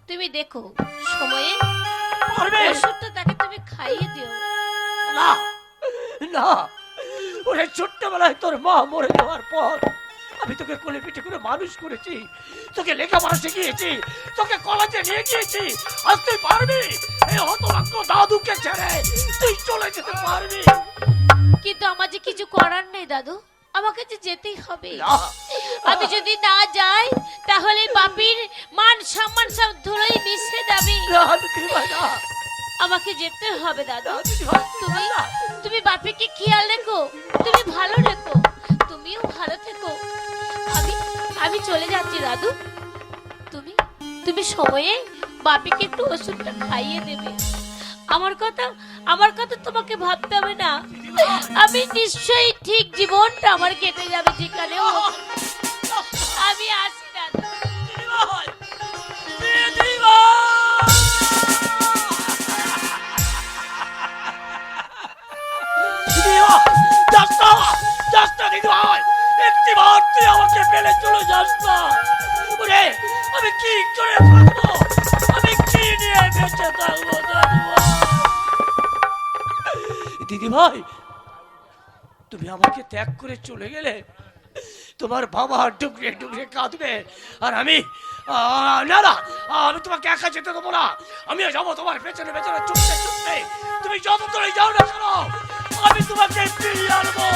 S3: তুমি দেখো, সময়ে
S1: পারবে?
S3: ওষুধটা তাকে তুমি খাইয়ে দিও।
S1: না না, ওরে ছোট্টবেলায় তোর মা মরে যাওয়ার পর আমি তোকে কোলে পিঠে করে মানুষ করেছি, তোকে লেখাপড়া শিখিয়েছি, তোকে কলেজে নিয়ে গিয়েছি। আজ তুই পারবি এই হতভাগ্য দাদুকে ছেড়ে তুই চলে যেতে পারবি?
S3: কিন্তু আমার যে কিছু করার নেই দাদু, আমাকে যে যেতেই হবে।
S1: না।
S3: আমি যদি না যাই তাহলে বাপির মান সম্মান সব ধুলোয় মিশে যাবে।
S1: না, দিদিভাই, না।
S3: আমাকে যেতে হবে দাদু।
S1: না, দিদিভাই,
S3: তুমি
S1: না।
S3: তুমি বাপিকে খেয়াল রেখো, তুমি ভালো রেখো, তুমিও ভালো থেকো। আমি চলে যাচ্ছি দাদু। তুমি সময়ে বাপিকে একটু ওষুধটা খাইয়ে দেবে। আমার কথা তোমাকে ভাবতে হবে না। আমি নিশ্চয়ই ঠিক জীবনটা আমার কেটে যাবে যেখানে হোক। আমি আসি দাদু।
S1: দিদিভাই, দিদিভাই। যাস না দিদিভাই, একটিবার তুই আমাকে ফেলে চলে যাস না। ওরে, আমি কি করে থাকবো, আমি কি নিয়ে বেঁচে থাকবো দিদিভাই? তুমি আমাকে ত্যাগ করে চলে গেলে, তোমার বাবা ডুকরে ডুকরে কাঁদবে, আর না না, আমি তোমাকে একা যেতে দেবো না, আমিও যাবো তোমার পেছনে পেছনে চুপতে চুপতে। তুমি যত দূরে যাও না কেন, আমি তোমাকে ফিরিয়ে আনবো।